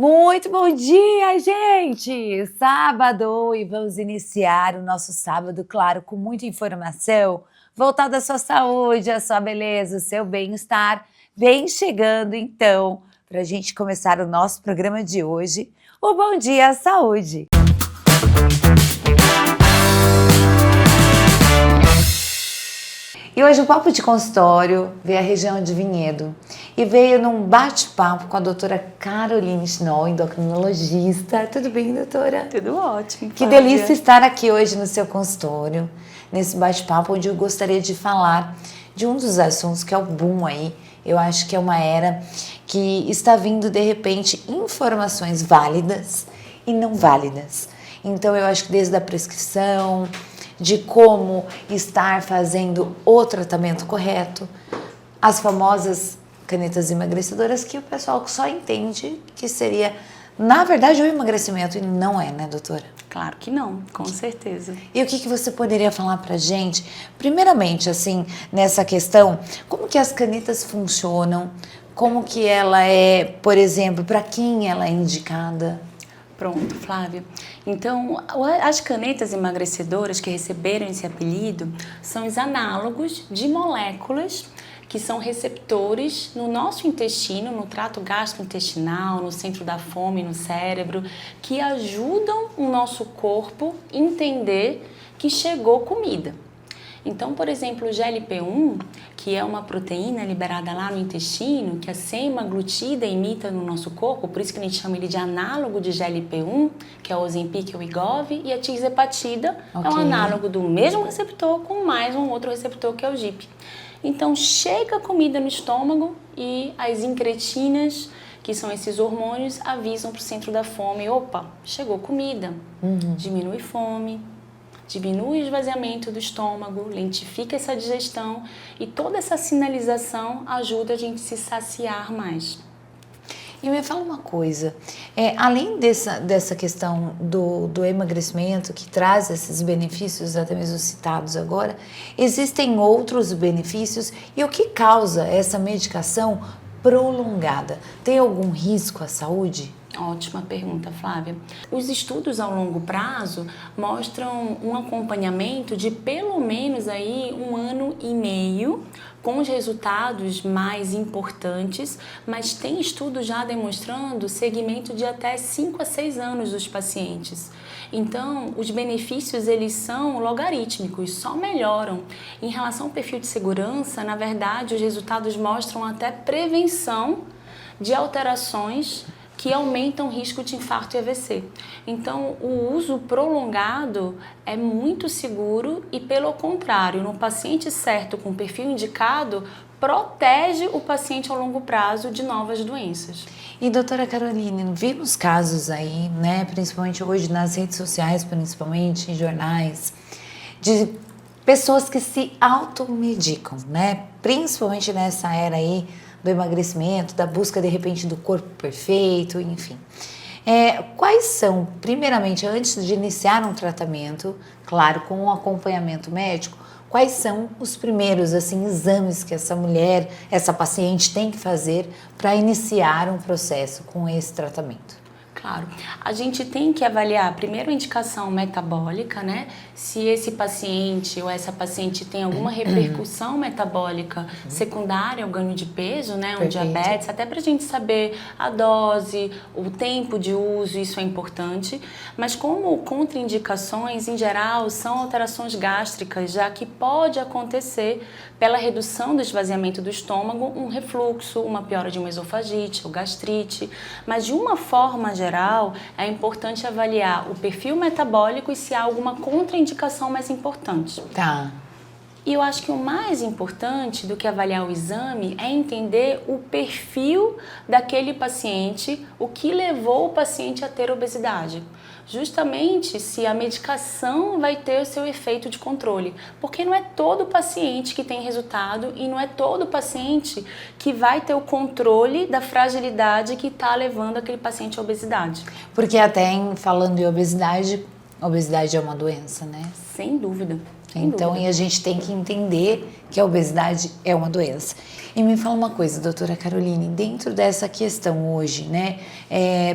Muito bom dia, gente! Sábado e vamos iniciar o nosso sábado, claro, com muita informação voltada à sua saúde, à sua beleza, ao seu bem-estar. Vem chegando, então, para a gente começar o nosso programa de hoje, o Bom Dia Saúde. E hoje o Papo de Consultório veio à região de Vinhedo e veio num bate-papo com a doutora Caroline Schnoll, endocrinologista. Tudo bem, doutora? Tudo ótimo. Que delícia estar aqui hoje no seu consultório, nesse bate-papo onde eu gostaria de falar de um dos assuntos que é o boom aí. Eu acho que é uma era que está vindo, de repente, informações válidas e não válidas. Então eu acho que desde a prescrição, de como estar fazendo o tratamento correto, as famosas canetas emagrecedoras que o pessoal só entende que seria, na verdade, o emagrecimento e não é, né, doutora? Claro que não, com certeza. E o que você poderia falar pra gente? Primeiramente, assim, nessa questão, como que as canetas funcionam? Como que ela é, por exemplo, para quem ela é indicada? Pronto, Flávia. Então, as canetas emagrecedoras que receberam esse apelido são os análogos de moléculas que são receptores no nosso intestino, no trato gastrointestinal, no centro da fome, no cérebro, que ajudam o nosso corpo a entender que chegou comida. Então, por exemplo, o GLP-1, que é uma proteína liberada lá no intestino, que a semaglutida imita no nosso corpo, por isso que a gente chama ele de análogo de GLP-1, que é o Ozempic, o Wegovy, e a tirzepatida é um análogo do mesmo receptor com mais um outro receptor que é o GIP. Então, chega a comida no estômago e as incretinas, que são esses hormônios, avisam para o centro da fome, opa, chegou comida, diminui fome, diminui o esvaziamento do estômago, lentifica essa digestão e toda essa sinalização ajuda a gente se saciar mais. E me fala uma coisa, além dessa questão do emagrecimento que traz esses benefícios, até mesmo citados agora, existem outros benefícios e o que causa essa medicação prolongada? Tem algum risco à saúde? Ótima pergunta, Flávia. Os estudos ao longo prazo mostram um acompanhamento de pelo menos aí 1 ano e meio com os resultados mais importantes, mas tem estudos já demonstrando segmento de até 5 a 6 anos dos pacientes. Então, os benefícios eles são logarítmicos, só melhoram. Em relação ao perfil de segurança, na verdade, os resultados mostram até prevenção de alterações que aumentam o risco de infarto e AVC. Então, o uso prolongado é muito seguro e, pelo contrário, no paciente certo com perfil indicado, protege o paciente ao longo prazo de novas doenças. E doutora Caroline, vimos casos aí, né, principalmente hoje nas redes sociais, principalmente em jornais, de pessoas que se automedicam, né, principalmente nessa era aí do emagrecimento, da busca de repente do corpo perfeito, enfim. Quais são, primeiramente, antes de iniciar um tratamento, claro, com um acompanhamento médico, quais são os primeiros assim, exames que essa mulher, essa paciente tem que fazer para iniciar um processo com esse tratamento? Claro, a gente tem que avaliar primeiro a indicação metabólica, né? Se esse paciente ou essa paciente tem alguma repercussão metabólica secundária ao ganho de peso, né? Um diabetes, até pra gente saber a dose, o tempo de uso, isso é importante. Mas como contraindicações, em geral, são alterações gástricas, já que pode acontecer pela redução do esvaziamento do estômago, um refluxo, uma piora de uma esofagite ou gastrite. Mas de uma forma geral, é importante avaliar o perfil metabólico e se há alguma contraindicação mais importante. Tá. E eu acho que o mais importante do que avaliar o exame é entender o perfil daquele paciente, o que levou o paciente a ter obesidade. Justamente se a medicação vai ter o seu efeito de controle, porque não é todo paciente que tem resultado e não é todo paciente que vai ter o controle da fragilidade que está levando aquele paciente à obesidade. Porque até falando em obesidade, obesidade é uma doença, né? Sem dúvida. Então, e a gente tem que entender que a obesidade é uma doença. E me fala uma coisa, doutora Caroline, dentro dessa questão hoje, né,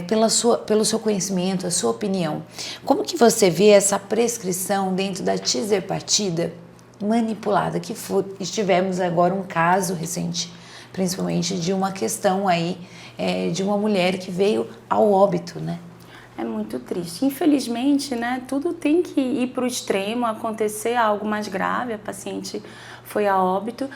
pelo seu conhecimento, a sua opinião, como que você vê essa prescrição dentro da tirzepatida manipulada, tivemos agora um caso recente, principalmente de uma questão aí, de uma mulher que veio ao óbito, né? É muito triste. Infelizmente, né, tudo tem que ir para o extremo, acontecer algo mais grave, a paciente foi a óbito,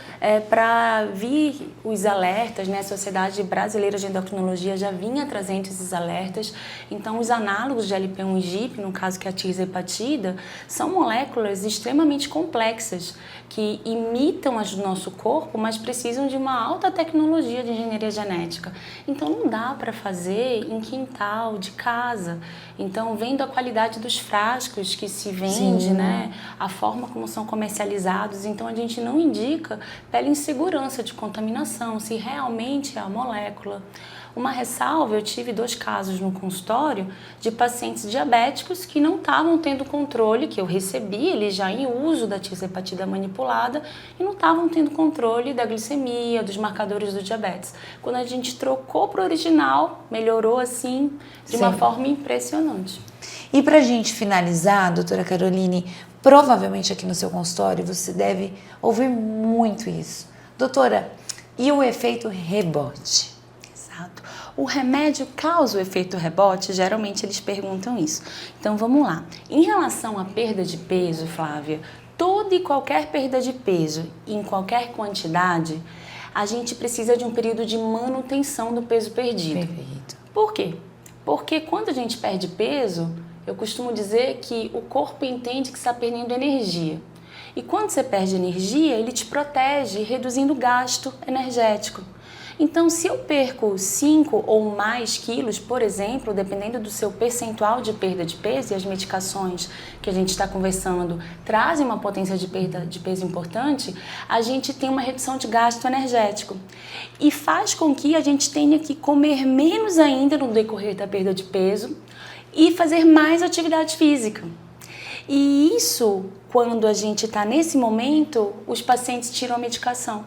para vir os alertas, né, a Sociedade Brasileira de Endocrinologia já vinha trazendo esses alertas, então os análogos de LP1 e GIP, no caso que é a tirzepatida, são moléculas extremamente complexas, que imitam as do nosso corpo, mas precisam de uma alta tecnologia de engenharia genética. Então não dá para fazer em quintal, de casa. Então, vendo a qualidade dos frascos que se vende, né, a forma como são comercializados, então a gente não indica pela insegurança de contaminação, se realmente é a molécula. Uma ressalva, eu tive 2 casos no consultório de pacientes diabéticos que não estavam tendo controle, que eu recebi eles já em uso da tirzepatida manipulada e não estavam tendo controle da glicemia, dos marcadores do diabetes. Quando a gente trocou para o original, melhorou assim de uma forma impressionante. E para a gente finalizar, doutora Caroline, provavelmente aqui no seu consultório você deve ouvir muito isso. Doutora, e o efeito rebote? Exato. O remédio causa o efeito rebote? Geralmente eles perguntam isso. Então vamos lá. Em relação à perda de peso, Flávia, toda e qualquer perda de peso em qualquer quantidade, a gente precisa de um período de manutenção do peso perdido. Perfeito. Por quê? Porque quando a gente perde peso, eu costumo dizer que o corpo entende que está perdendo energia. E quando você perde energia, ele te protege, reduzindo o gasto energético. Então, se eu perco 5 ou mais quilos, por exemplo, dependendo do seu percentual de perda de peso, e as medicações que a gente está conversando trazem uma potência de perda de peso importante, a gente tem uma redução de gasto energético. E faz com que a gente tenha que comer menos ainda no decorrer da perda de peso e fazer mais atividade física. E isso, quando a gente está nesse momento, os pacientes tiram a medicação.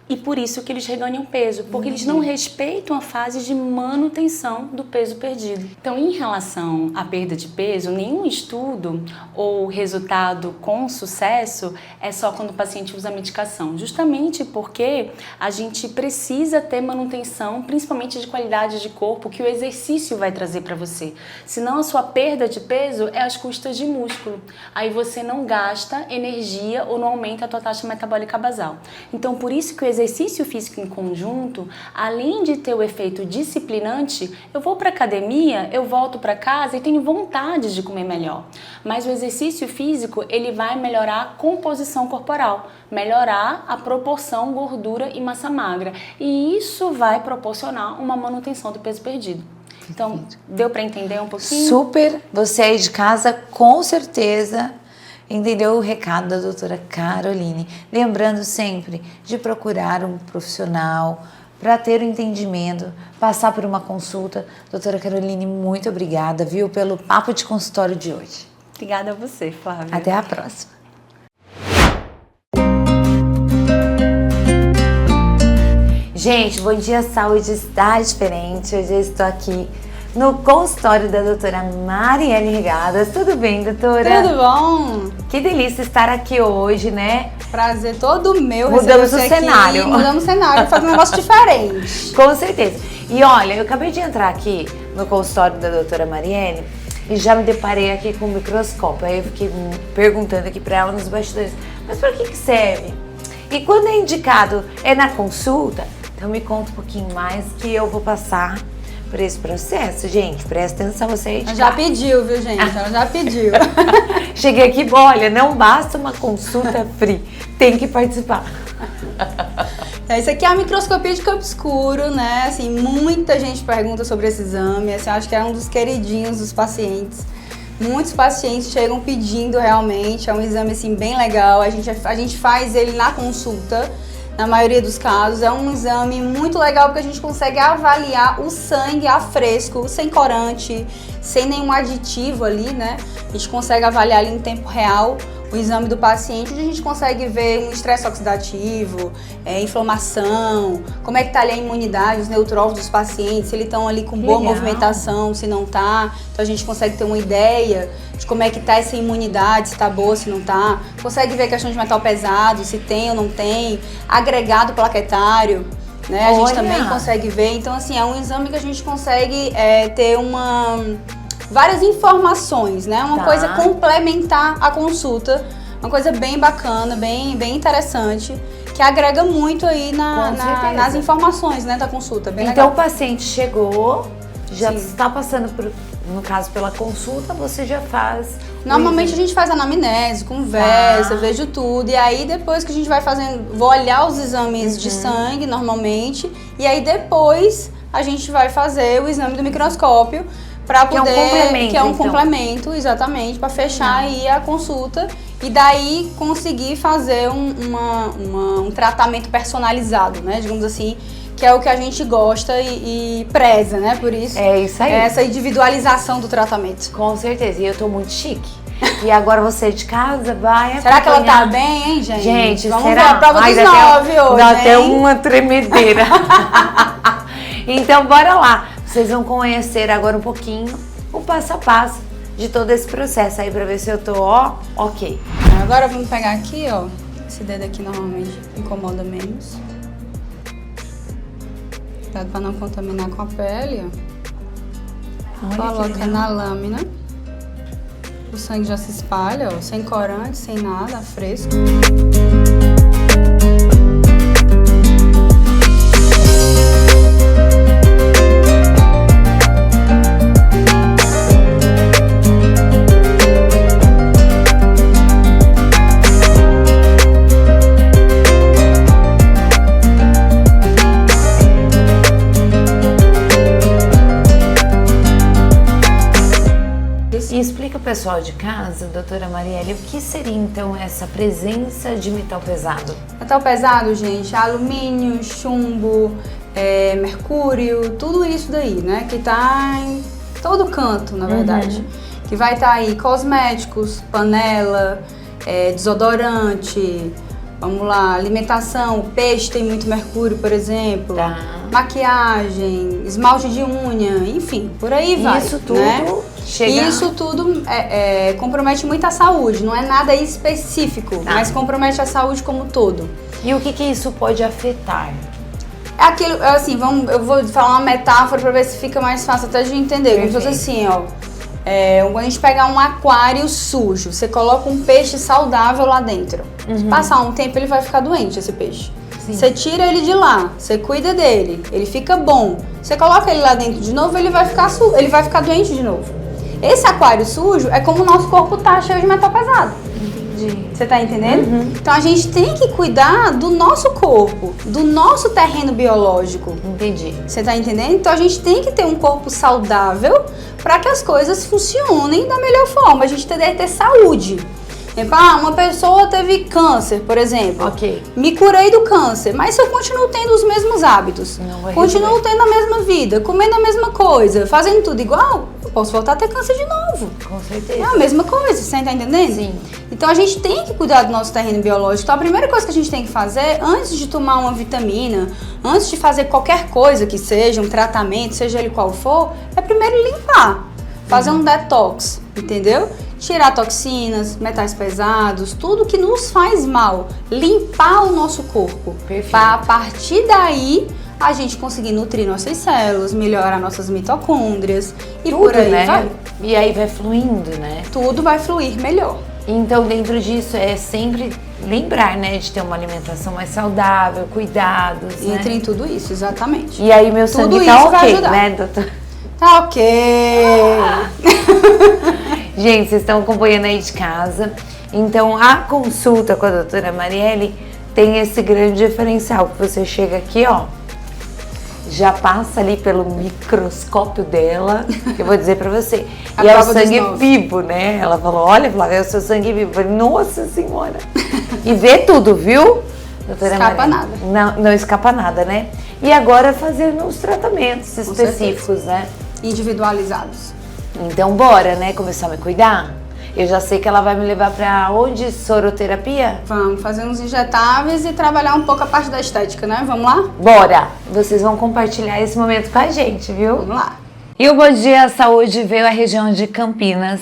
E por isso que eles reganham peso, porque eles não respeitam a fase de manutenção do peso perdido. Então, em relação à perda de peso, nenhum estudo ou resultado com sucesso é só quando o paciente usa a medicação, justamente porque a gente precisa ter manutenção, principalmente de qualidade de corpo, que o exercício vai trazer para você. Senão a sua perda de peso é às custas de músculo. Aí você não gasta energia ou não aumenta a tua taxa metabólica basal. Então, por isso que o exercício físico em conjunto, além de ter o efeito disciplinante, eu vou para academia, eu volto para casa e tenho vontade de comer melhor. Mas o exercício físico, ele vai melhorar a composição corporal, melhorar a proporção gordura e massa magra. E isso vai proporcionar uma manutenção do peso perdido. Então, deu para entender um pouquinho? Super! Você aí de casa, com certeza entendeu o recado da doutora Caroline. Lembrando sempre de procurar um profissional para ter o entendimento, passar por uma consulta. Doutora Caroline, muito obrigada, viu, pelo papo de consultório de hoje. Obrigada a você, Flávia. Até a próxima. Gente, Bom Dia Saúde está diferente. Hoje eu estou aqui no consultório da doutora Marielle Regadas. Tudo bem, doutora? Tudo bom? Que delícia estar aqui hoje, né? Prazer todo meu. Mudamos o cenário. Mudamos o cenário, fazer um negócio diferente. Com certeza. E olha, eu acabei de entrar aqui no consultório da doutora Marielle e já me deparei aqui com o microscópio. Aí eu fiquei perguntando aqui pra ela nos bastidores, mas para que serve? E quando é indicado, é na consulta? Então me conta um pouquinho mais que eu vou passar por esse processo, gente. Presta atenção, você aí. Ela já pediu, viu, gente? Ela já pediu. Cheguei aqui, olha, não basta uma consulta free, tem que participar. Isso aqui é a microscopia de campo escuro, né? Assim, muita gente pergunta sobre esse exame. Assim, eu acho que é um dos queridinhos dos pacientes. Muitos pacientes chegam pedindo realmente. É um exame assim bem legal. A gente faz ele na consulta. Na maioria dos casos, é um exame muito legal porque a gente consegue avaliar o sangue a fresco, sem corante, sem nenhum aditivo ali, né? A gente consegue avaliar ali em tempo real o exame do paciente, onde a gente consegue ver um estresse oxidativo, inflamação, como é que tá ali a imunidade, os neutrófilos dos pacientes, se eles estão ali com boa movimentação, se não tá. Então a gente consegue ter uma ideia de como é que tá essa imunidade, se tá boa, se não tá. Consegue ver a questão de metal pesado, se tem ou não tem, agregado plaquetário, né? A gente também consegue ver. Então, assim, é um exame que a gente consegue ter várias informações, né? Uma coisa complementar à consulta, uma coisa bem bacana, bem interessante, que agrega muito aí nas informações, né, da consulta. Bem então, legal. o paciente chegou, já está passando por, no caso, pela consulta, você já faz... Normalmente a gente faz anamnese, conversa, vejo tudo, e aí depois que a gente vai fazendo, vou olhar os exames de sangue, normalmente, e aí depois a gente vai fazer o exame do microscópio, para poder, que é um complemento, exatamente, para fechar aí a consulta e daí conseguir fazer um tratamento personalizado, né, digamos assim, que é o que a gente gosta e preza, né, por isso. É isso aí. Essa individualização do tratamento. Com certeza, e eu tô muito chique. E agora você de casa vai Será que ela tá bem, hein, gente? Gente, vamos será? ver a prova dos 9 hoje, dá hein? até uma tremedeira. Então, bora lá. Vocês vão conhecer agora um pouquinho o passo a passo de todo esse processo aí pra ver se eu tô, ok. Agora vamos pegar aqui, ó. Esse dedo aqui normalmente incomoda menos. Cuidado pra não contaminar com a pele, ó. Coloca na lâmina. O sangue já se espalha, ó, sem corante, sem nada, fresco. E explica o pessoal de casa, doutora Marielle, o que seria então essa presença de metal pesado? Metal pesado, gente, alumínio, chumbo, mercúrio, tudo isso daí, né? Que tá em todo canto, na verdade. Que vai estar aí cosméticos, panela, desodorante, vamos lá, alimentação, peixe tem muito mercúrio, por exemplo. Maquiagem, esmalte de unha, enfim, por aí vai. Isso tudo, né? Isso tudo compromete muito a saúde, não é nada específico, mas compromete a saúde como um todo. E o que isso pode afetar? É aquilo, assim, eu vou falar uma metáfora para ver se fica mais fácil até de entender. Como se fosse assim, ó. Quando a gente pegar um aquário sujo, você coloca um peixe saudável lá dentro. Se passar um tempo, ele vai ficar doente, esse peixe. Você tira ele de lá, você cuida dele, ele fica bom. Você coloca ele lá dentro de novo, ele vai ficar doente de novo. Esse aquário sujo é como o nosso corpo tá cheio de metal pesado. Entendi. Você tá entendendo? Então a gente tem que cuidar do nosso corpo, do nosso terreno biológico. Entendi. Você tá entendendo? Então a gente tem que ter um corpo saudável para que as coisas funcionem da melhor forma. A gente tem que ter saúde. Uma pessoa teve câncer, por exemplo. Ok. Me curei do câncer, mas se eu continuo tendo os mesmos hábitos, continuo tendo a mesma vida, comendo a mesma coisa, fazendo tudo igual, eu posso voltar a ter câncer de novo. Com certeza. É a mesma coisa, você tá entendendo? Sim. Então a gente tem que cuidar do nosso terreno biológico. Então a primeira coisa que a gente tem que fazer, antes de tomar uma vitamina, antes de fazer qualquer coisa que seja, um tratamento, seja ele qual for, é primeiro limpar. Fazer um detox, entendeu? Tirar toxinas, metais pesados, tudo que nos faz mal. Limpar o nosso corpo. Perfeito. Para a partir daí a gente conseguir nutrir nossas células, melhorar nossas mitocôndrias e tudo, por aí né? vai. E aí vai fluindo, né? Tudo vai fluir melhor. Então, dentro disso, é sempre lembrar, né? De ter uma alimentação mais saudável, cuidados, né? Entra em tudo isso, exatamente. E aí meu sangue tudo tá isso vai ok, ajudar. né, doutor? Tá ok. Gente, vocês estão acompanhando aí de casa. Então, a consulta com a doutora Marielle tem esse grande diferencial. Que você chega aqui, ó, já passa ali pelo microscópio dela, que eu vou dizer pra você. E é o sangue vivo, né? Ela falou, olha, Flávia, é o seu sangue vivo. Eu falei, nossa senhora. E vê tudo, viu, doutora Escapa Marielle? nada. Não escapa nada, né? E agora fazendo os tratamentos específicos, né? Individualizados. Então, bora, né? Começar a me cuidar? Eu já sei que ela vai me levar para onde? Soroterapia? Vamos fazer uns injetáveis e trabalhar um pouco a parte da estética, né? Vamos lá? Bora! Vocês vão compartilhar esse momento com a gente, viu? Vamos lá. E o Bom Dia Saúde veio à região de Campinas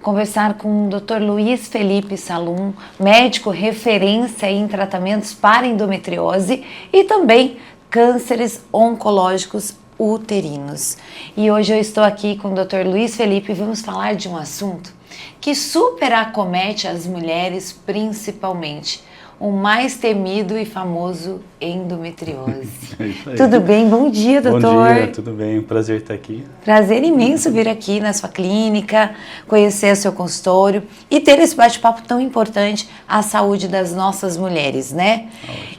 conversar com o Dr. Luiz Felipe Salum, médico referência em tratamentos para endometriose e também cânceres oncológicos uterinos. E hoje eu estou aqui com o Dr. Luiz Felipe e vamos falar de um assunto que super acomete as mulheres principalmente, o mais temido e famoso endometriose. É isso aí. Tudo bem? Bom dia, doutor. Bom dia, tudo bem? Um prazer estar aqui. Prazer imenso vir aqui na sua clínica, conhecer o seu consultório e ter esse bate-papo tão importante à saúde das nossas mulheres, né?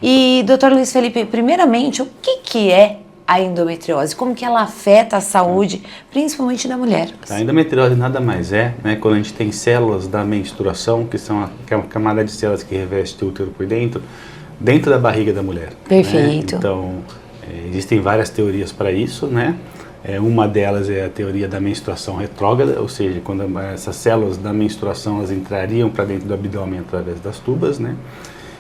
E, doutor Luiz Felipe, primeiramente, o que é a endometriose? Como que ela afeta a saúde, principalmente da mulher? A endometriose nada mais é, né, quando a gente tem células da menstruação, que são que é uma camada de células que reveste o útero por dentro da barriga da mulher. Perfeito. Né? Então, existem várias teorias para isso, né? Uma delas é a teoria da menstruação retrógrada, ou seja, quando essas células da menstruação elas entrariam para dentro do abdômen através das tubas, né?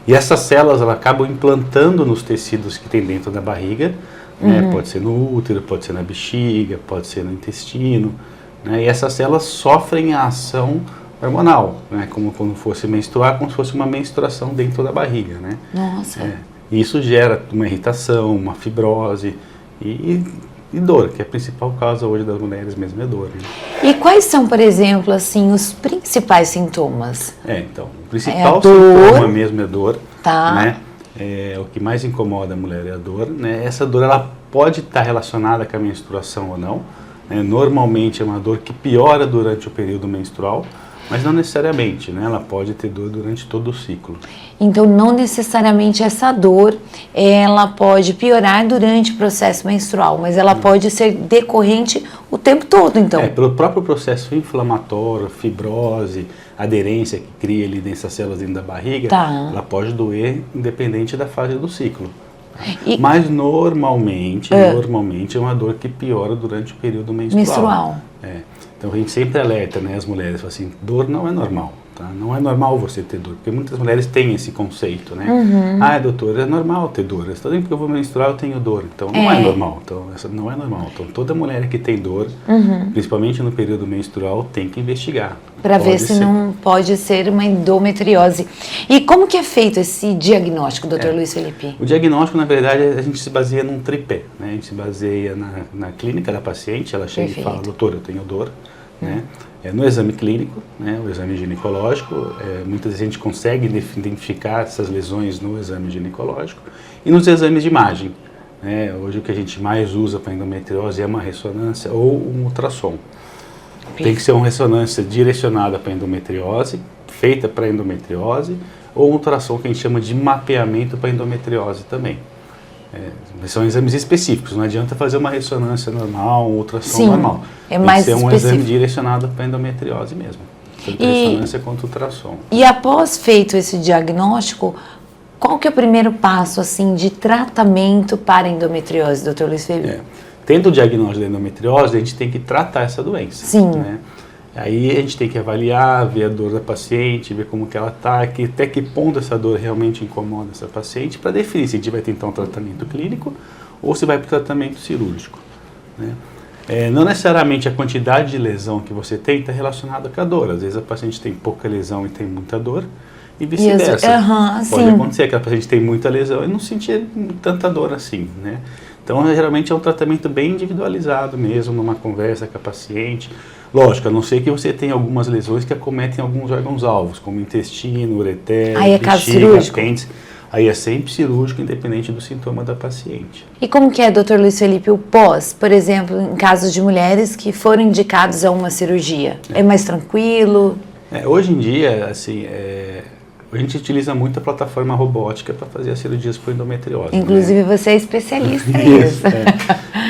E essas células elas acabam implantando nos tecidos que tem dentro da barriga, né? Pode ser no útero, pode ser na bexiga, pode ser no intestino, né? E essas células sofrem a ação hormonal, né? Como quando fosse menstruar, como se fosse uma menstruação dentro da barriga, né? Nossa. E isso gera uma irritação, uma fibrose e dor, que é a principal causa hoje das mulheres mesmo, é dor. Né? E quais são, por exemplo, assim, os principais sintomas? Então, o principal dor. sintoma mesmo é dor, Tá. né? O que mais incomoda a mulher é a dor, né? Essa dor ela pode estar relacionada com a menstruação ou não, né? Normalmente é uma dor que piora durante o período menstrual, mas não necessariamente, né? Ela pode ter dor durante todo o ciclo. Então, não necessariamente essa dor, ela pode piorar durante o processo menstrual, mas ela pode ser decorrente o tempo todo, então. Pelo próprio processo inflamatório, fibrose, aderência que cria ali nessas células dentro da barriga, Tá. ela pode doer independente da fase do ciclo. E- Mas normalmente é uma dor que piora durante o período menstrual. Então a gente sempre alerta, né, as mulheres, fala assim, dor não é normal, tá? Não é normal você ter dor, porque muitas mulheres têm esse conceito, né? Ah, doutor, é normal ter dor. Você está dizendo que eu vou menstruar, eu tenho dor. Então não é normal. Então essa não é normal. Então toda mulher que tem dor, principalmente no período menstrual, tem que investigar. Para ver Pode se ser. não pode ser uma endometriose. E como que é feito esse diagnóstico, doutor Luiz Felipe? O diagnóstico, na verdade, a gente se baseia num tripé, né? A gente se baseia na clínica da paciente, ela chega Perfeito. e fala, doutor, eu tenho dor, né? No exame clínico, né? O exame ginecológico, muitas vezes a gente consegue identificar essas lesões no exame ginecológico e nos exames de imagem, né? Hoje o que a gente mais usa para endometriose é uma ressonância ou um ultrassom. Tem que ser uma ressonância direcionada para endometriose, feita para endometriose, ou um ultrassom que a gente chama de mapeamento para endometriose também. São exames específicos, não adianta fazer uma ressonância normal, um ultrassom Sim, normal. é mais Tem que ser um específico. exame direcionado para endometriose mesmo. Tanto ressonância quanto ultrassom. E após feito esse diagnóstico, qual que é o primeiro passo assim de tratamento para endometriose, doutor Luiz Felipe? Tendo o diagnóstico da endometriose, a gente tem que tratar essa doença. Sim. Né? Aí a gente tem que avaliar, ver a dor da paciente, ver como que ela está, até que ponto essa dor realmente incomoda essa paciente, para definir se a gente vai tentar um tratamento clínico ou se vai para o tratamento cirúrgico. Né? Não necessariamente a quantidade de lesão que você tem está relacionada com a dor. Às vezes a paciente tem pouca lesão e tem muita dor e vice-versa. Pode acontecer que a paciente tem muita lesão e não sentir tanta dor assim, né? Então, geralmente é um tratamento bem individualizado mesmo, numa conversa com a paciente. Lógico, a não ser que você tenha algumas lesões que acometem alguns órgãos-alvos, como intestino, ureter, Aí é caso bexiga, cirúrgico? apêndice. Aí é sempre cirúrgico, independente do sintoma da paciente. E como que é, doutor Luiz Felipe, o pós, por exemplo, em casos de mulheres que foram indicados a uma cirurgia? É mais tranquilo? Hoje em dia, assim, a gente utiliza muito a plataforma robótica para fazer as cirurgias por endometriose. Inclusive, né? você é especialista nisso.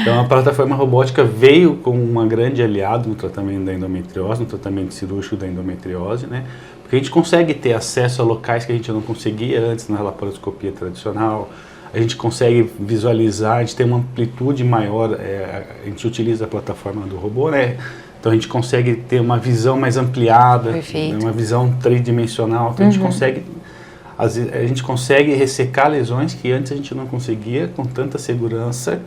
Então, a plataforma robótica veio como uma grande aliado no tratamento da endometriose, no tratamento cirúrgico da endometriose, né? Porque a gente consegue ter acesso a locais que a gente não conseguia antes na laparoscopia tradicional, a gente consegue visualizar, a gente tem uma amplitude maior, a gente utiliza a plataforma do robô, né? Então a gente consegue ter uma visão mais ampliada, Perfeito. né, uma visão tridimensional. Então a gente consegue ressecar lesões que antes a gente não conseguia com tanta segurança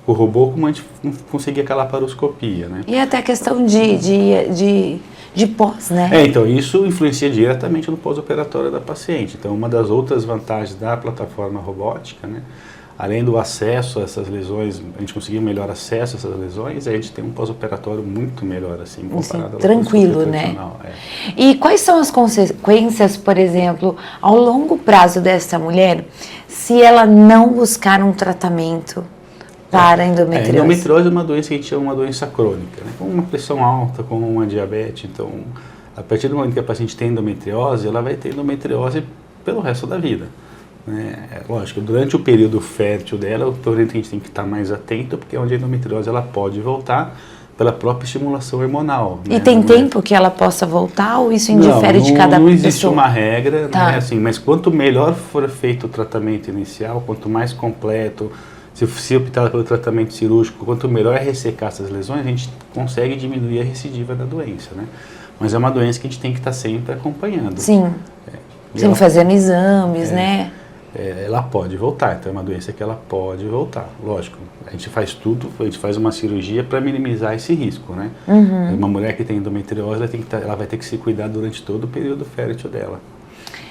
com o robô como a gente não conseguia com a laparoscopia, né? E até a questão de pós, né? Então isso influencia diretamente no pós-operatório da paciente. Então uma das outras vantagens da plataforma robótica, né, além do acesso a essas lesões, a gente conseguir melhor acesso a essas lesões, a gente tem um pós-operatório muito melhor, assim, comparado tranquilo, à né? tradicional. E quais são as consequências, por exemplo, ao longo prazo dessa mulher, se ela não buscar um tratamento para a endometriose? Endometriose é uma doença que a gente chama uma doença crônica, né? Com uma pressão alta, com uma diabetes. Então, a partir do momento que a paciente tem endometriose, ela vai ter endometriose pelo resto da vida. Lógico, durante o período fértil dela, a gente tem que estar mais atento, porque é onde a endometriose ela pode voltar pela própria estimulação hormonal. E tem tempo que ela possa voltar ou isso indifere de cada pessoa? Não existe uma regra, Tá. né? Assim, mas quanto melhor for feito o tratamento inicial, quanto mais completo, se optar pelo tratamento cirúrgico, quanto melhor é ressecar essas lesões, a gente consegue diminuir a recidiva da doença, né? Mas é uma doença que a gente tem que estar sempre acompanhando. Sim. Sempre fazendo exames, né? Ela pode voltar, então é uma doença que ela pode voltar. Lógico, a gente faz tudo, a gente faz uma cirurgia para minimizar esse risco, né? Uma mulher que tem endometriose, ela vai ter que se cuidar durante todo o período fértil dela,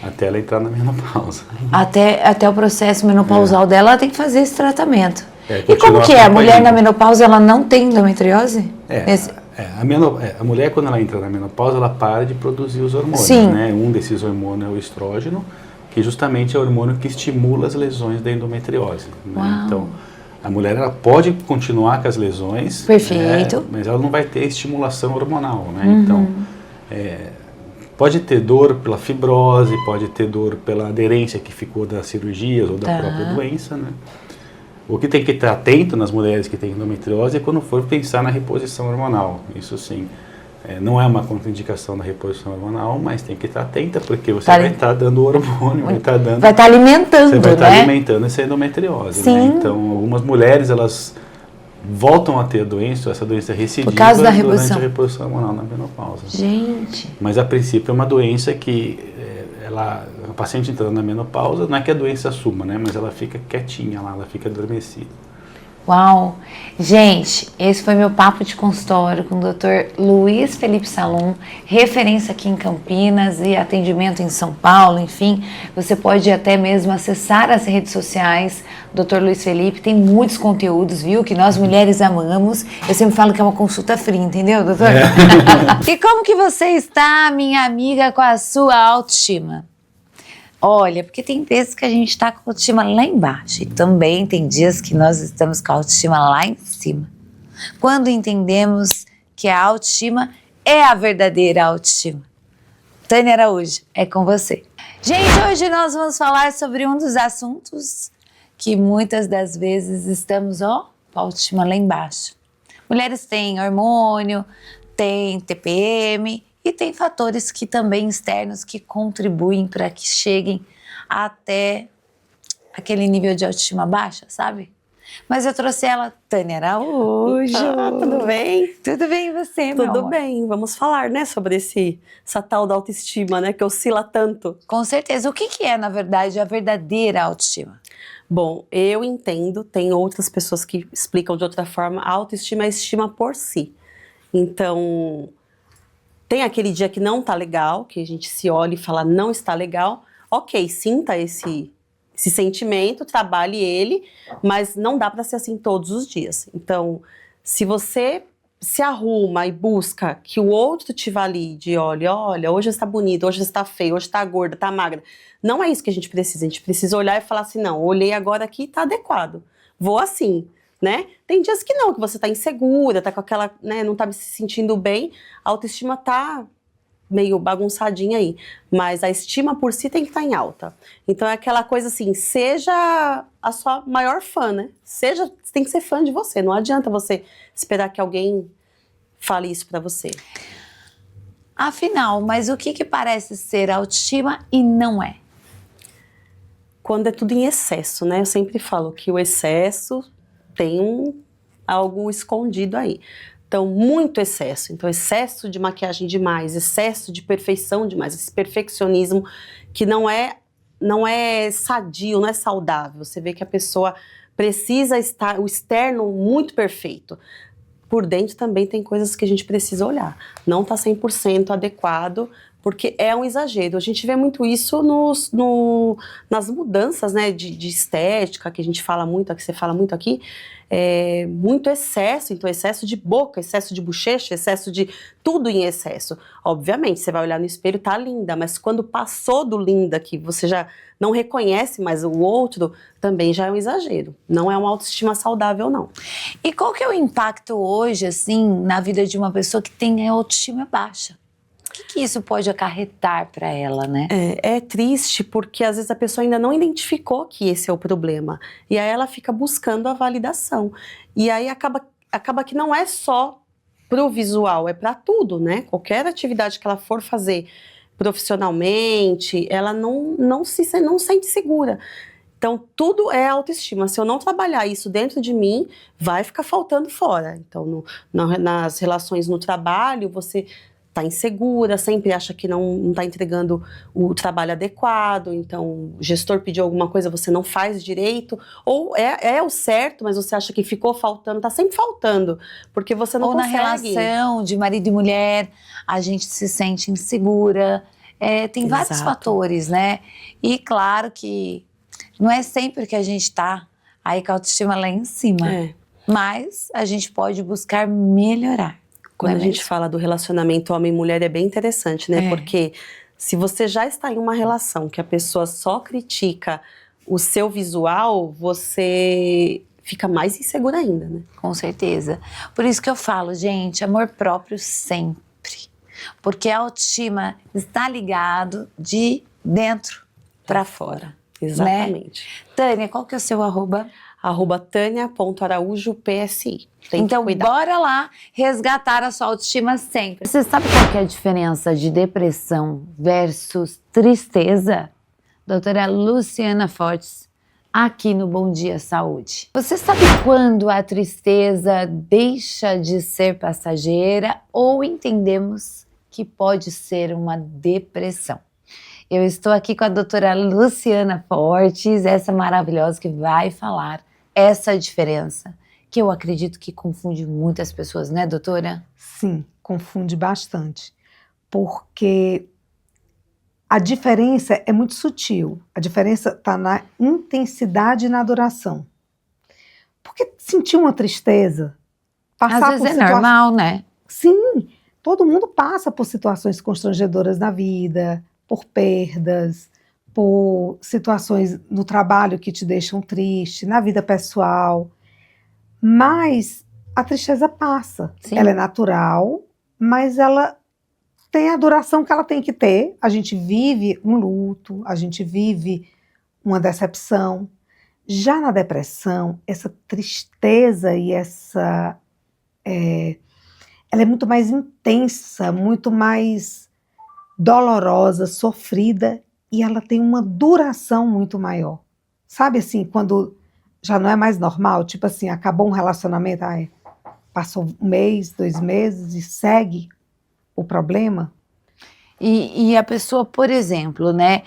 até ela entrar na menopausa. Até o processo menopausal dela, ela tem que fazer esse tratamento. E como continuar que é? A mulher acompanhando. na menopausa, ela não tem endometriose? A mulher, quando ela entra na menopausa, ela para de produzir os hormônios, Sim. né? Um desses hormônios é o estrógeno, que justamente é o hormônio que estimula as lesões da endometriose, né? Então, a mulher ela pode continuar com as lesões, Perfeito. né? Mas ela não vai ter estimulação hormonal, né? Então, pode ter dor pela fibrose, pode ter dor pela aderência que ficou das cirurgias ou da própria doença, né? O que tem que estar atento nas mulheres que têm endometriose é quando for pensar na reposição hormonal. Isso sim, não é uma contraindicação da reposição hormonal, mas tem que estar atenta porque você vai estar dando hormônio, vai estar alimentando, você vai estar né? alimentando essa endometriose, Sim. né? Então, algumas mulheres, elas voltam a ter a doença, essa doença recidiva Por causa da durante reposição. a reposição hormonal na menopausa. Gente. Mas a princípio é uma doença que a paciente entrando na menopausa, não é que a doença suma, né? Mas ela fica quietinha lá, ela fica adormecida. Uau! Gente, esse foi meu papo de consultório com o Dr. Luiz Felipe Salum, referência aqui em Campinas e atendimento em São Paulo, enfim. Você pode até mesmo acessar as redes sociais do Dr. Luiz Felipe, tem muitos conteúdos, viu? Que nós mulheres amamos. Eu sempre falo que é uma consulta fria, entendeu, doutor? E como que você está, minha amiga, com a sua autoestima? Olha, porque tem vezes que a gente está com a autoestima lá embaixo e também tem dias que nós estamos com a autoestima lá em cima. Quando entendemos que a autoestima é a verdadeira autoestima. Tânia Araújo, é com você. Gente, hoje nós vamos falar sobre um dos assuntos que muitas das vezes estamos, com a autoestima lá embaixo. Mulheres têm hormônio, têm TPM, e tem fatores que também externos que contribuem para que cheguem até aquele nível de autoestima baixa, sabe? Mas eu trouxe ela, Tânia Araújo. Tudo bem? Tudo bem e você, meu Tudo amor? bem. Vamos falar, né, sobre essa tal da autoestima, né, que oscila tanto. Com certeza. O que é, na verdade, a verdadeira autoestima? Bom, eu entendo, tem outras pessoas que explicam de outra forma, a autoestima é a estima por si. Então, tem aquele dia que não tá legal, que a gente se olha e fala, não está legal. Ok, sinta esse sentimento, trabalhe ele, mas não dá para ser assim todos os dias. Então, se você se arruma e busca que o outro te valide, olha, hoje está bonita, hoje está feia, hoje está gorda, está magra. Não é isso que a gente precisa olhar e falar assim, não, olhei agora aqui, tá adequado, vou assim, né? Tem dias que não, que você tá insegura, tá com aquela, né, não tá se sentindo bem, a autoestima tá meio bagunçadinha aí, mas a estima por si tem que estar em alta. Então é aquela coisa assim, seja a sua maior fã, né? Você tem que ser fã de você, não adianta você esperar que alguém fale isso pra você. Afinal, mas o que parece ser autoestima e não é? Quando é tudo em excesso, né? Eu sempre falo que o excesso tem algo escondido aí. Então, muito excesso. Então, excesso de maquiagem demais, excesso de perfeição demais, esse perfeccionismo que não é sadio, não é saudável. Você vê que a pessoa precisa estar, o externo muito perfeito. Por dentro também tem coisas que a gente precisa olhar. Não está 100% adequado, porque é um exagero. A gente vê muito isso nas mudanças, né, de estética, que a gente fala muito, que você fala muito aqui. Muito excesso, então excesso de boca, excesso de bochecha, excesso de tudo em excesso. Obviamente, você vai olhar no espelho, tá linda, mas quando passou do linda, que você já não reconhece mais o outro, também já é um exagero. Não é uma autoestima saudável, não. E qual que é o impacto hoje, assim, na vida de uma pessoa que tem a autoestima baixa? O que isso pode acarretar para ela, né? É triste porque às vezes a pessoa ainda não identificou que esse é o problema. E aí ela fica buscando a validação. E aí acaba que não é só pro visual, é para tudo, né? Qualquer atividade que ela for fazer profissionalmente, ela não se sente segura. Então, tudo é autoestima. Se eu não trabalhar isso dentro de mim, vai ficar faltando fora. Então, nas relações no trabalho, você está insegura, sempre acha que não está entregando o trabalho adequado, então o gestor pediu alguma coisa, você não faz direito, ou é o certo, mas você acha que ficou faltando, está sempre faltando, porque você não consegue. Ou na relação de marido e mulher, a gente se sente insegura, tem vários Exato. fatores, né? E claro que não é sempre que a gente está aí com a autoestima lá em cima, mas a gente pode buscar melhorar. Quando a gente fala do relacionamento homem-mulher é bem interessante, né? Porque se você já está em uma relação que a pessoa só critica o seu visual, você fica mais insegura ainda, né? Com certeza. Por isso que eu falo, gente, amor próprio sempre. Porque a autoestima está ligado de dentro para fora. Exatamente. Né? Tânia, qual que é o seu arroba? @tania.araújo_psi. Então, bora lá resgatar a sua autoestima sempre. Você sabe qual que é a diferença de depressão versus tristeza? Doutora Luciana Fortes, aqui no Bom Dia Saúde. Você sabe quando a tristeza deixa de ser passageira ou entendemos que pode ser uma depressão? Eu estou aqui com a doutora Luciana Fortes, essa maravilhosa que vai falar essa diferença, que eu acredito que confunde muitas pessoas, né, doutora? Sim, confunde bastante, porque a diferença é muito sutil, a diferença está na intensidade e na duração. Porque sentir uma tristeza, passar às vezes é normal, né? Sim, todo mundo passa por situações constrangedoras na vida, por perdas, por situações no trabalho que te deixam triste, na vida pessoal. Mas a tristeza passa. Sim. Ela é natural, mas ela tem a duração que ela tem que ter. A gente vive um luto, a gente vive uma decepção. Já na depressão, essa tristeza e ela é muito mais intensa, muito mais dolorosa, sofrida, e ela tem uma duração muito maior. Sabe assim, quando já não é mais normal, tipo assim, acabou um relacionamento, passou 1 mês, 2 meses e segue o problema. E a pessoa, por exemplo, né,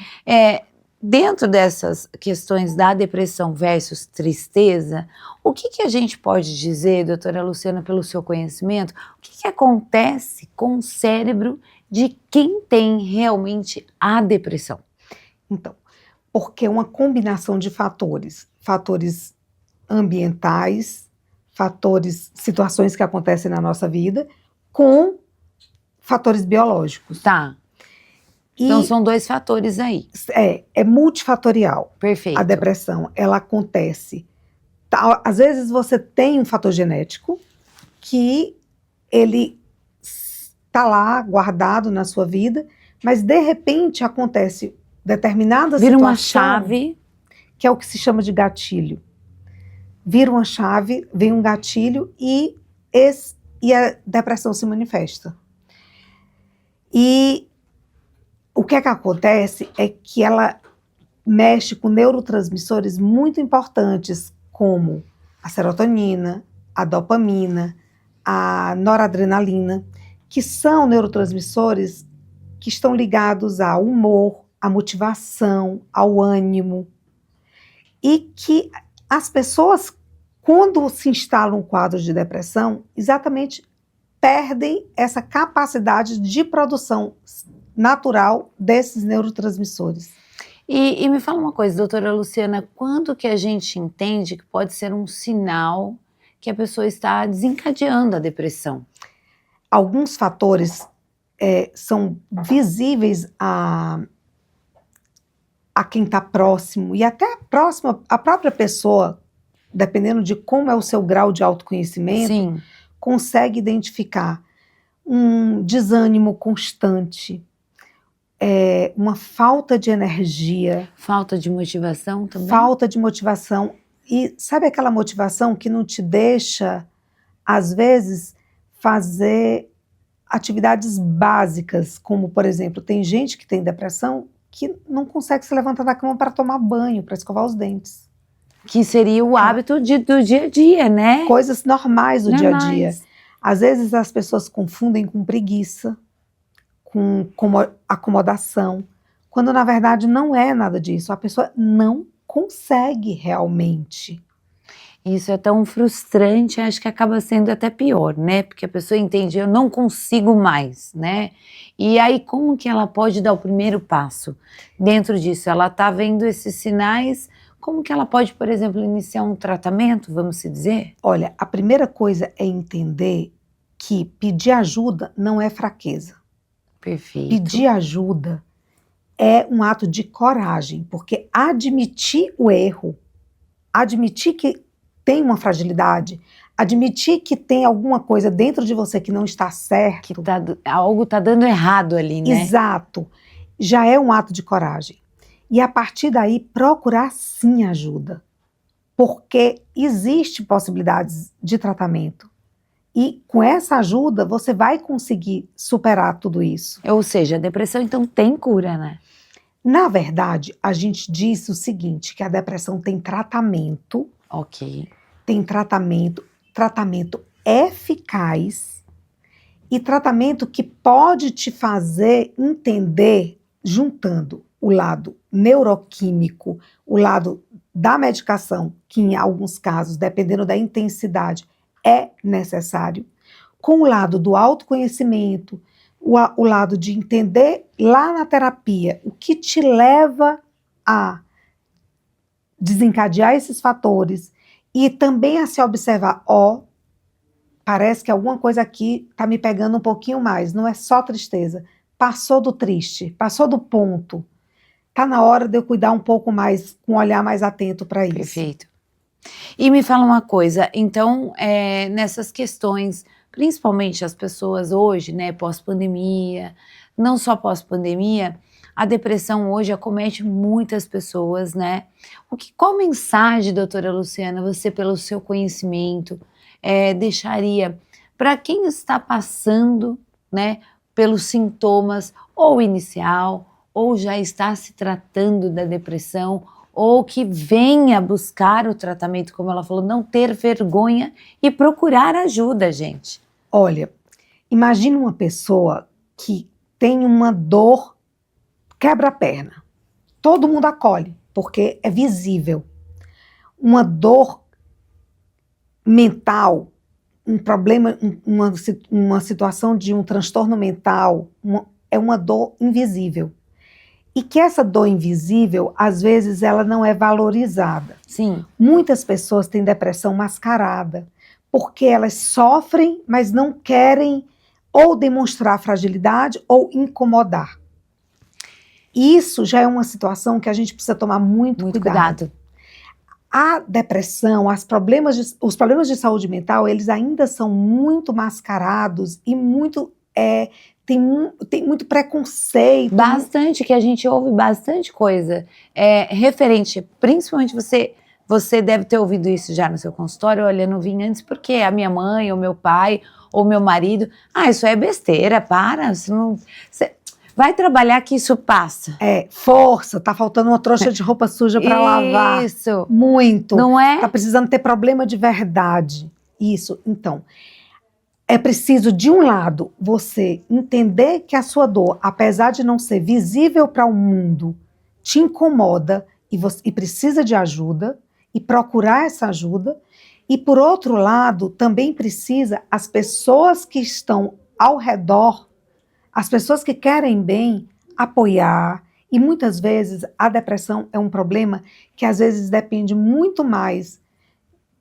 dentro dessas questões da depressão versus tristeza, o que a gente pode dizer, doutora Luciana, pelo seu conhecimento, o que acontece com o cérebro de quem tem realmente a depressão? Então, porque é uma combinação de fatores ambientais, situações que acontecem na nossa vida, com fatores biológicos. Tá. Então são 2 fatores aí. É multifatorial. Perfeito. A depressão, ela acontece. Às vezes você tem um fator genético que ele está lá guardado na sua vida, mas de repente acontece determinada Vira situação. uma chave. Que é o que se chama de gatilho. Vira uma chave, vem um gatilho e a depressão se manifesta. E o que acontece é que ela mexe com neurotransmissores muito importantes, como a serotonina, a dopamina, a noradrenalina, que são neurotransmissores que estão ligados ao humor, à motivação, ao ânimo, e que as pessoas, quando se instala um quadro de depressão, exatamente perdem essa capacidade de produção natural desses neurotransmissores. E me fala uma coisa, doutora Luciana, quando que a gente entende que pode ser um sinal que a pessoa está desencadeando a depressão? Alguns fatores são visíveis a quem está próximo e até a própria pessoa, dependendo de como é o seu grau de autoconhecimento, Sim. consegue identificar um desânimo constante, uma falta de energia, Falta de motivação também? falta de motivação. E sabe aquela motivação que não te deixa, às vezes, fazer atividades básicas, como, por exemplo, tem gente que tem depressão que não consegue se levantar da cama para tomar banho, para escovar os dentes. Que seria o hábito do dia a dia, né? Coisas normais do dia a dia. Normais. Às vezes as pessoas confundem com preguiça, com acomodação, quando na verdade não é nada disso. A pessoa não consegue realmente. Isso é tão frustrante, acho que acaba sendo até pior, né? Porque a pessoa entende, eu não consigo mais, né? E aí como que ela pode dar o primeiro passo dentro disso? Ela está vendo esses sinais, como que ela pode, por exemplo, iniciar um tratamento, vamos se dizer? Olha, a primeira coisa é entender que pedir ajuda não é fraqueza. Perfeito. Pedir ajuda é um ato de coragem, porque admitir o erro, admitir que tem uma fragilidade, admitir que tem alguma coisa dentro de você que não está certo, Algo está dando errado ali, né? exato, já é um ato de coragem. E a partir daí procurar sim ajuda, porque existe possibilidades de tratamento. E com essa ajuda você vai conseguir superar tudo isso. Ou seja, a depressão então tem cura, né? Na verdade, a gente diz o seguinte, que a depressão tem tratamento, Ok. tem tratamento eficaz e tratamento que pode te fazer entender, juntando o lado neuroquímico, o lado da medicação, que em alguns casos, dependendo da intensidade, é necessário, com o lado do autoconhecimento, o lado de entender lá na terapia o que te leva a desencadear esses fatores e também a se observar, parece que alguma coisa aqui está me pegando um pouquinho mais, não é só tristeza, passou do triste, passou do ponto, está na hora de eu cuidar um pouco mais, com um olhar mais atento para isso. Perfeito. E me fala uma coisa, então, nessas questões, principalmente as pessoas hoje, né, pós-pandemia, não só pós-pandemia, a depressão hoje acomete muitas pessoas, né? Qual mensagem, doutora Luciana, você, pelo seu conhecimento, deixaria para quem está passando, né, pelos sintomas, ou inicial, ou já está se tratando da depressão, ou que venha buscar o tratamento, como ela falou, não ter vergonha e procurar ajuda, gente? Olha, imagine uma pessoa que tem uma dor, quebra a perna. Todo mundo acolhe, porque é visível. Uma dor mental, um problema, uma situação de um transtorno mental, é uma dor invisível. E que essa dor invisível, às vezes, ela não é valorizada. Sim. Muitas pessoas têm depressão mascarada, porque elas sofrem, mas não querem ou demonstrar fragilidade ou incomodar. Isso já é uma situação que a gente precisa tomar muito cuidado. A depressão, os problemas de saúde mental, eles ainda são muito mascarados e muito... Tem muito preconceito. Bastante, que a gente ouve bastante coisa referente, principalmente você deve ter ouvido isso já no seu consultório. Olha, eu não vim antes porque a minha mãe, ou meu pai, ou meu marido, isso é besteira, para, você vai trabalhar que isso passa. Força, tá faltando uma trouxa de roupa suja para lavar. Isso. Muito. Não é? Tá precisando ter problema de verdade. Isso, então... é preciso, de um lado, você entender que a sua dor, apesar de não ser visível para o mundo, te incomoda e precisa de ajuda, e procurar essa ajuda. E, por outro lado, também precisa as pessoas que estão ao redor, as pessoas que querem bem, apoiar. E muitas vezes a depressão é um problema que às vezes depende muito mais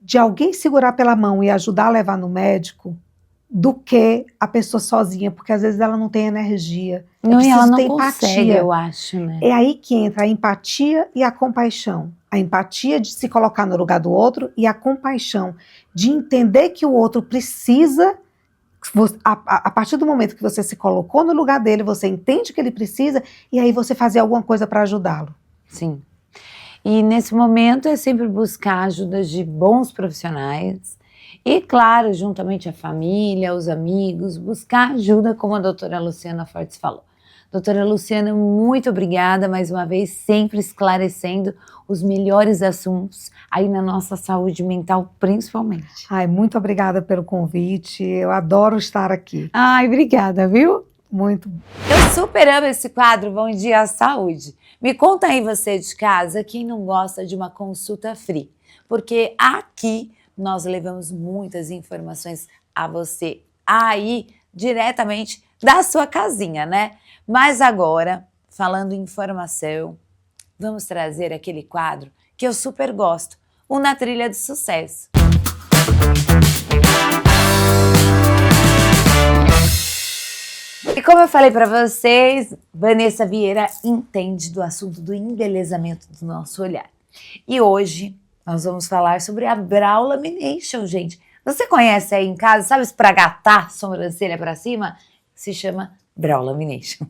de alguém segurar pela mão e ajudar a levar no médico do que a pessoa sozinha, porque às vezes ela não tem energia. Não, e ela preciso não ter consegue, empatia. eu acho, né? É aí que entra a empatia e a compaixão. A empatia de se colocar no lugar do outro e a compaixão de entender que o outro precisa. A partir do momento que você se colocou no lugar dele, você entende que ele precisa e aí você fazer alguma coisa para ajudá-lo. Sim. E nesse momento é sempre buscar a ajuda de bons profissionais e, claro, juntamente a família, os amigos, buscar ajuda, como a doutora Luciana Fortes falou. Doutora Luciana, muito obrigada mais uma vez, sempre esclarecendo os melhores assuntos aí na nossa saúde mental, principalmente. Ai, muito obrigada pelo convite, eu adoro estar aqui. Ai, obrigada, viu? Muito. Eu super amo esse quadro Bom Dia à Saúde. Me conta aí você de casa, quem não gosta de uma consulta free, porque aqui nós levamos muitas informações a você aí diretamente da sua casinha, né? Mas agora, falando em informação, vamos trazer aquele quadro que eu super gosto, o Na Trilha do Sucesso. E como eu falei para vocês, Vanessa Vieira entende do assunto do embelezamento do nosso olhar. E hoje nós vamos falar sobre a Brow Lamination, gente. Você conhece aí em casa, sabe espragatar sobrancelha para cima? Se chama Brow Lamination.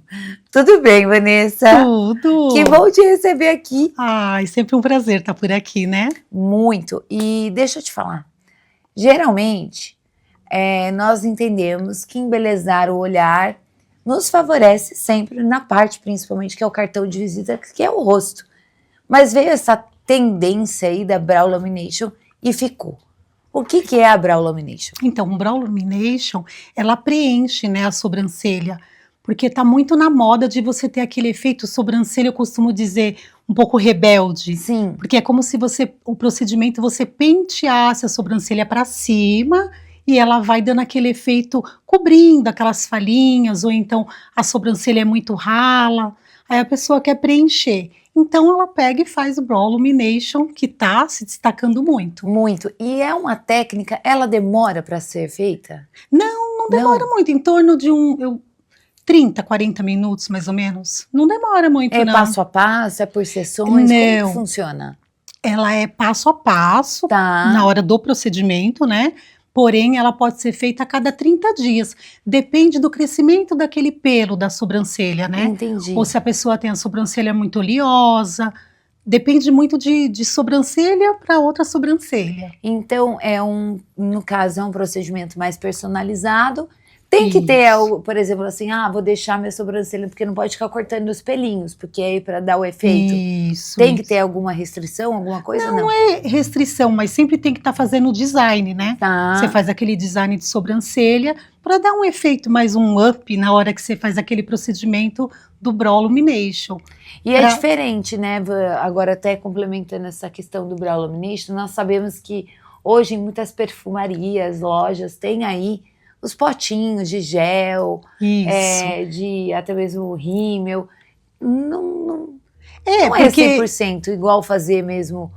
Tudo bem, Vanessa? Tudo! Que bom te receber aqui. Ai, sempre um prazer estar por aqui, né? Muito. E deixa eu te falar, geralmente nós entendemos que embelezar o olhar nos favorece sempre na parte, principalmente, que é o cartão de visita, que é o rosto. Mas veio essa tendência aí da Brow Lamination e ficou. O que é a Brow Lamination? Então, o Brow Lamination, ela preenche, né, a sobrancelha, porque tá muito na moda de você ter aquele efeito sobrancelha, eu costumo dizer, um pouco rebelde. Sim. Porque é como se o procedimento, você penteasse a sobrancelha para cima e ela vai dando aquele efeito cobrindo aquelas falhinhas, ou então a sobrancelha é muito rala, aí a pessoa quer preencher. Então ela pega e faz o Brow Lamination, que tá se destacando muito. Muito. E é uma técnica, ela demora para ser feita? Não demora muito, em torno de 30, 40 minutos mais ou menos. Não demora muito, É não. passo a passo, é por sessões? Não. Como que funciona? Ela é passo a passo, Tá. na hora do procedimento, né? Porém, ela pode ser feita a cada 30 dias. Depende do crescimento daquele pelo da sobrancelha, né? Entendi. Ou se a pessoa tem a sobrancelha muito oleosa. Depende muito de sobrancelha para outra sobrancelha. Então, no caso, é um procedimento mais personalizado. Tem que ter, por exemplo, assim, vou deixar minha sobrancelha, porque não pode ficar cortando os pelinhos, porque aí para dar o efeito. Isso. Tem que ter alguma restrição, alguma coisa? Não. Não é restrição, mas sempre tem que estar fazendo o design, né? Tá. Você faz aquele design de sobrancelha para dar um efeito, mais um up na hora que você faz aquele procedimento do Brow Lamination. E é diferente, né? Agora, até complementando essa questão do Brow Lamination, nós sabemos que hoje em muitas perfumarias, lojas, tem aí os potinhos de gel, Isso. de até mesmo rímel. Não Porque... é 100% igual fazer mesmo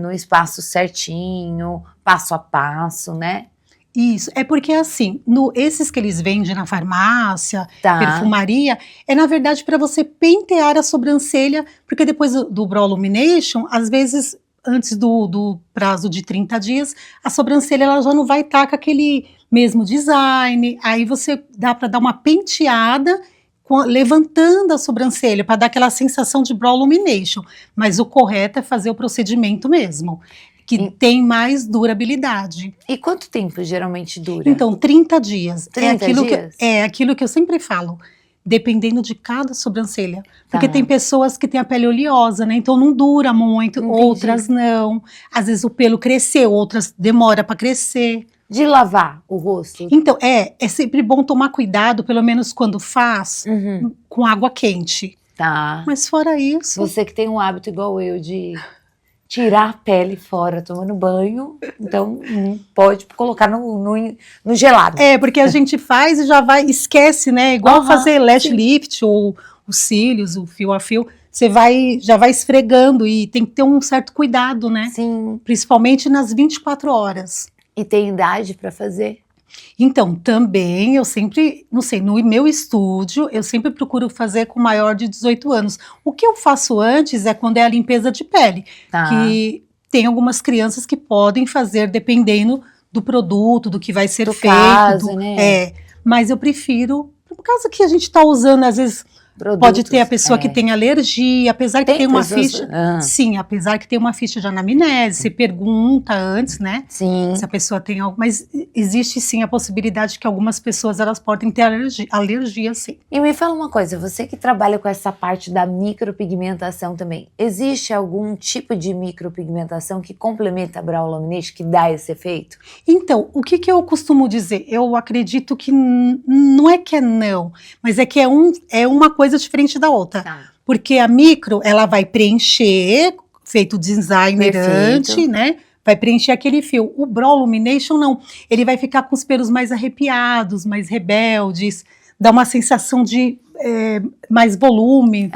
no espaço certinho, passo a passo, né? Isso, é porque assim, esses que eles vendem na farmácia, Tá. perfumaria, é na verdade para você pentear a sobrancelha, porque depois do Brow Lamination, às vezes, antes do prazo de 30 dias, a sobrancelha ela já não vai estar com aquele mesmo design, aí você dá para dar uma penteada, levantando a sobrancelha, para dar aquela sensação de Brow Lamination, mas o correto é fazer o procedimento mesmo, que tem mais durabilidade. E quanto tempo geralmente dura? Então, 30 dias. 30 dias? É aquilo que eu sempre falo, dependendo de cada sobrancelha. Porque Tá. tem pessoas que têm a pele oleosa, né? Então não dura muito, Entendi. outras não. Às vezes o pelo cresceu, outras demora para crescer. de lavar o rosto? Então, é sempre bom tomar cuidado, pelo menos quando faz, com água quente. Tá. Mas fora isso... Você que tem um hábito igual eu de tirar a pele fora tomando banho, então não pode colocar no gelado. Porque a gente faz e já esquece, né? Igual fazer lash lift ou os cílios, o fio a fio. Você já vai esfregando e tem que ter um certo cuidado, né? Sim. Principalmente nas 24 horas. E tem idade para fazer? Então, também eu sempre, não sei, no meu estúdio, eu sempre procuro fazer com maior de 18 anos. O que eu faço antes é quando é a limpeza de pele, que tem algumas crianças que podem fazer dependendo do produto, do que vai ser feito. Caso, né? Mas eu prefiro, por causa que a gente está usando, às vezes... Produtos, pode ter a pessoa que tem alergia, apesar que tem uma pessoas... ficha. Sim, apesar que tem uma ficha de anamnese, você pergunta antes, né? Sim. Se a pessoa tem algo. Mas existe sim a possibilidade que algumas pessoas elas podem ter alergia, sim. E me fala uma coisa, você que trabalha com essa parte da micropigmentação também, existe algum tipo de micropigmentação que complementa a brow lamination, que dá esse efeito? Então, o que eu costumo dizer? Eu acredito que não é que é não, mas é que é uma coisa diferente da outra. Tá. Porque a micro, ela vai preencher, feito designer antes, né? Vai preencher aquele fio. O brow lamination, não. Ele vai ficar com os pelos mais arrepiados, mais rebeldes, dá uma sensação de mais volume.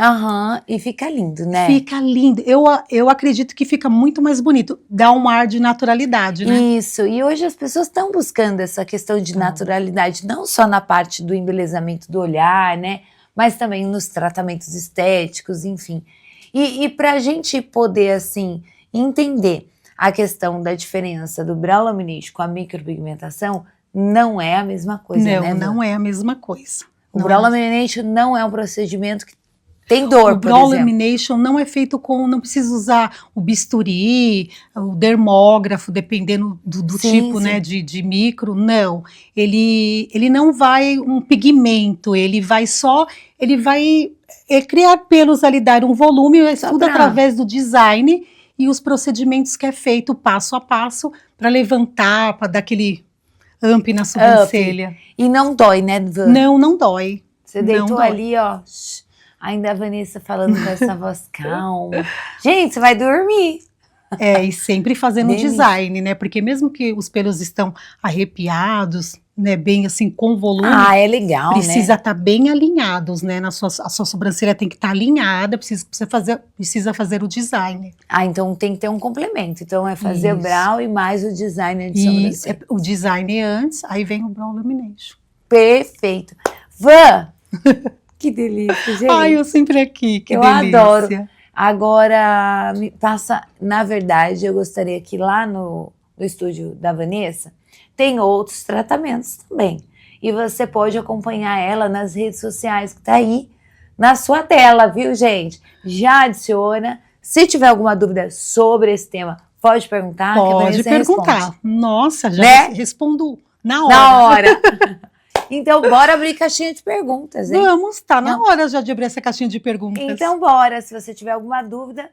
E fica lindo, né? Fica lindo. Eu acredito que fica muito mais bonito. Dá um ar de naturalidade, né? Isso. E hoje as pessoas estão buscando essa questão de naturalidade, não só na parte do embelezamento do olhar, né? Mas também nos tratamentos estéticos, enfim. E para a gente poder, assim, entender a questão da diferença do brow lamination com a micropigmentação, não é a mesma coisa, né? Não é a mesma coisa. O brow lamination não é um procedimento que tem dor, por exemplo. O brow lamination não é feito não precisa usar o bisturi, o dermógrafo, dependendo do tipo, né, de micro, não. Ele não vai um pigmento, ele vai criar pelos ali, dar um volume, tudo através do design e os procedimentos que é feito passo a passo para levantar, para dar aquele amp na sobrancelha. E não dói, né, Van? Não dói. Você deitou ali, ó... Ainda a Vanessa falando com essa voz calma. Gente, você vai dormir. E sempre fazendo design, né? Porque mesmo que os pelos estão arrepiados, né? Bem assim, com volume. É legal, precisa estar bem alinhados, né? A sua sobrancelha tem que estar alinhada, precisa fazer o design. Então tem que ter um complemento. Então é fazer o brow e mais o design de sobrancelha. O design antes, aí vem o brow lamination. Perfeito. Van! Que delícia, gente. Eu sempre aqui, que delícia. Eu adoro. Agora, me passa, na verdade, eu gostaria que lá no estúdio da Vanessa tem outros tratamentos também. E você pode acompanhar ela nas redes sociais, que tá aí na sua tela, viu, gente? Já adiciona. Se tiver alguma dúvida sobre esse tema, pode perguntar. Pode perguntar. Responde. Nossa, já respondo na hora. Na hora. Então, bora abrir caixinha de perguntas, hein? Vamos, tá na hora já de abrir essa caixinha de perguntas. Então, bora. Se você tiver alguma dúvida,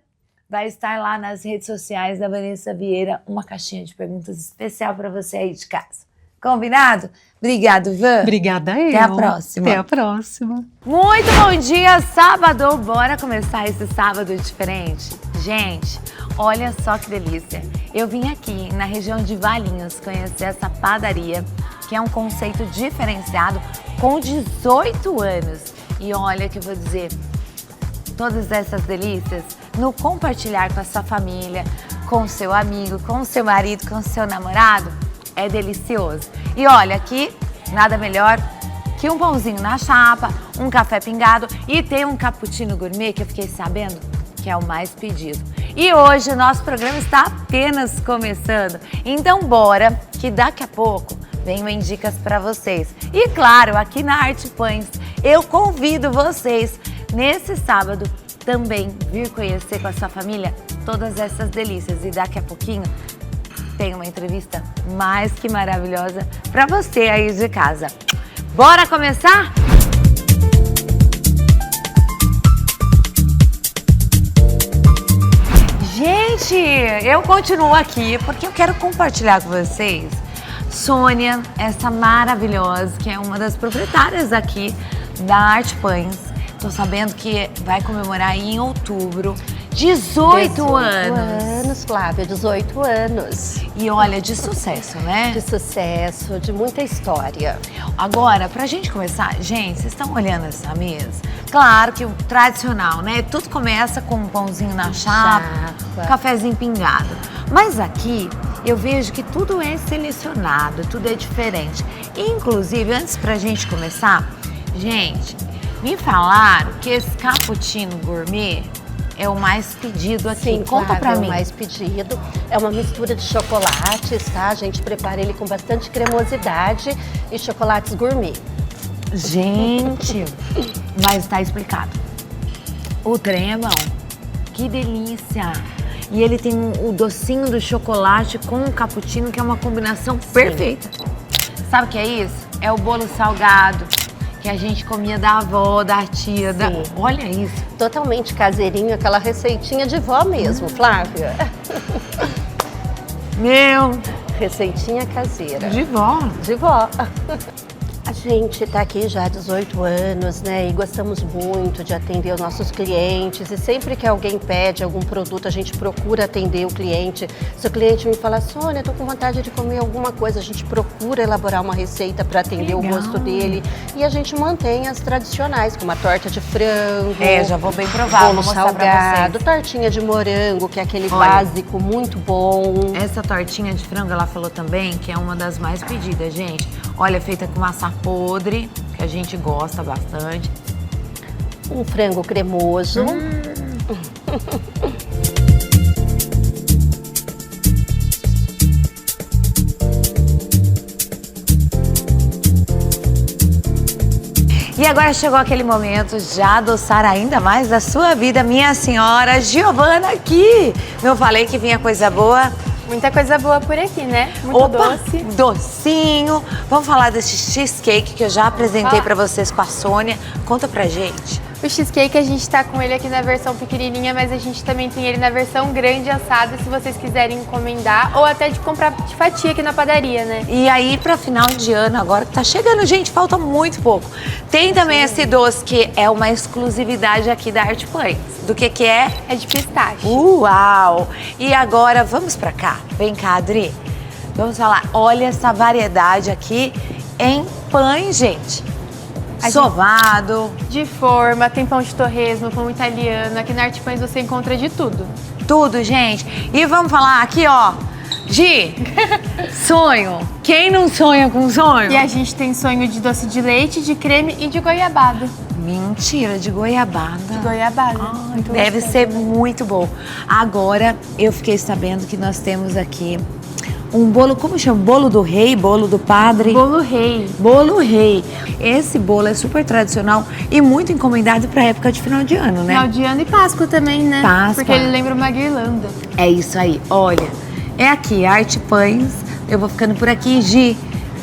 vai estar lá nas redes sociais da Vanessa Vieira uma caixinha de perguntas especial para você aí de casa. Combinado? Obrigado, Van. Obrigada, eu. Até a próxima. Até a próxima. Muito bom dia, sábado. Bora começar esse sábado diferente? Gente, olha só que delícia. Eu vim aqui na região de Valinhos conhecer essa padaria, que é um conceito diferenciado, com 18 anos. E olha que eu vou dizer, todas essas delícias no compartilhar com a sua família, com o seu amigo, com o seu marido, com o seu namorado, é delicioso. E olha, aqui nada melhor que um pãozinho na chapa, um café pingado e tem um cappuccino gourmet que eu fiquei sabendo que é o mais pedido. E hoje o nosso programa está apenas começando. Então bora, que daqui a pouco venho em dicas para vocês. E claro, aqui na Arte Pães, eu convido vocês nesse sábado também vir conhecer com a sua família todas essas delícias. E daqui a pouquinho tem uma entrevista mais que maravilhosa para você aí de casa. Bora começar? Gente, eu continuo aqui porque eu quero compartilhar com vocês Sônia, essa maravilhosa, que é uma das proprietárias aqui da Arte Pães. Tô sabendo que vai comemorar aí em outubro 18 anos. Flávia, 18 anos. E olha, de sucesso, né? De sucesso, de muita história. Agora, pra gente começar, gente, vocês estão olhando essa mesa? Claro que o tradicional, né? Tudo começa com um pãozinho na chapa, cafezinho pingado. Mas aqui eu vejo que tudo é selecionado, tudo é diferente. Inclusive, antes pra gente começar, gente, me falaram que esse cappuccino gourmet é o mais pedido aqui. Sim, conta pra mim. É o mais pedido. É uma mistura de chocolates, tá? A gente prepara ele com bastante cremosidade e chocolates gourmet. Gente, mas tá explicado. O trem é bom. Que delícia! E ele tem o docinho do chocolate com o cappuccino, que é uma combinação perfeita. Sabe o que é isso? É o bolo salgado que a gente comia da avó, da tia. Olha isso. Totalmente caseirinho, aquela receitinha de vó mesmo, Flávia. Meu, Receitinha caseira. de vó. De vó. A gente está aqui já há 18 anos, né? E gostamos muito de atender os nossos clientes. E sempre que alguém pede algum produto, a gente procura atender o cliente. Se o cliente me fala, Sônia, estou com vontade de comer alguma coisa, a gente procura elaborar uma receita para atender o gosto dele. E a gente mantém as tradicionais, como a torta de frango. Já vou bem provar, Bolo vou mostrar pra salgado, vocês. tortinha de morango, que é aquele Olha. básico muito bom. Essa tortinha de frango, ela falou também que é uma das mais pedidas, gente. Olha, feita com massa podre, que a gente gosta bastante. Um frango cremoso. E agora chegou aquele momento de adoçar ainda mais a sua vida, minha senhora Giovana aqui. Não falei que vinha coisa boa? Muita coisa boa por aqui, né? Muito Opa, doce. docinho. Vamos falar desse cheesecake que eu já apresentei pra vocês com a Sônia. Conta pra gente. O cheesecake a gente tá com ele aqui na versão pequenininha, mas a gente também tem ele na versão grande assado, se vocês quiserem encomendar ou até de comprar de fatia aqui na padaria, né? E aí, pra final de ano, agora que tá chegando, gente, falta muito pouco. Tem também esse doce que é uma exclusividade aqui da Arte Pães. Do que é? É de pistache. Uau! E agora, vamos pra cá. Vem cá, Adri. Vamos falar. Olha essa variedade aqui em pães, gente. Sovado. De forma, tem pão de torresmo, pão italiano. Aqui na Arte Pães você encontra de tudo. Tudo, gente. E vamos falar aqui, ó. Gi, sonho. Quem não sonha com sonho? E a gente tem sonho de doce de leite, de creme e de goiabada. Mentira, de goiabada. De goiabada. Ai, deve ser muito bom. Agora, eu fiquei sabendo que nós temos aqui um bolo, como chama? Bolo do rei, bolo do padre? Bolo rei. Bolo rei. Esse bolo é super tradicional e muito encomendado para época de final de ano, né? Final de ano e Páscoa também, né? Páscoa. Porque ele lembra uma guirlanda. É isso aí. Olha, é aqui, Arte Pães. Eu vou ficando por aqui, Gi.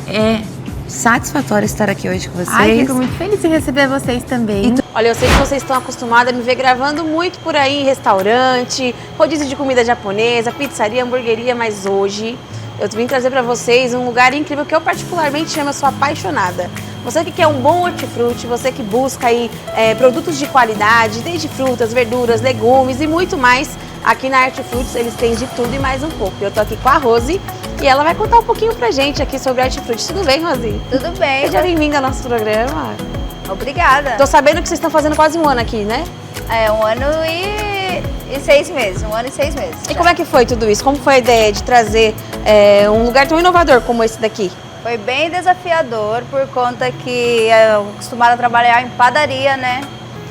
É satisfatório estar aqui hoje com vocês. Ai, fico muito feliz em receber vocês também. Olha, eu sei que vocês estão acostumados a me ver gravando muito por aí em restaurante, rodízio de comida japonesa, pizzaria, hamburgueria, mas hoje eu vim trazer para vocês um lugar incrível que eu particularmente chamo, eu sou apaixonada. Você que quer um bom hortifruti, você que busca aí produtos de qualidade, desde frutas, verduras, legumes e muito mais, aqui na Hortifrutis eles têm de tudo e mais um pouco. Eu tô aqui com a Rose e ela vai contar um pouquinho pra gente aqui sobre Hortifrutis. Tudo bem, Rose? Tudo bem. Seja bem-vinda ao nosso programa. Obrigada. Tô sabendo que vocês estão fazendo quase um ano aqui, né? É 1 ano e 6 meses. 1 ano e 6 meses. E como é que foi tudo isso? Como foi a ideia de trazer um lugar tão inovador como esse daqui? Foi bem desafiador por conta que eu acostumada a trabalhar em padaria, né?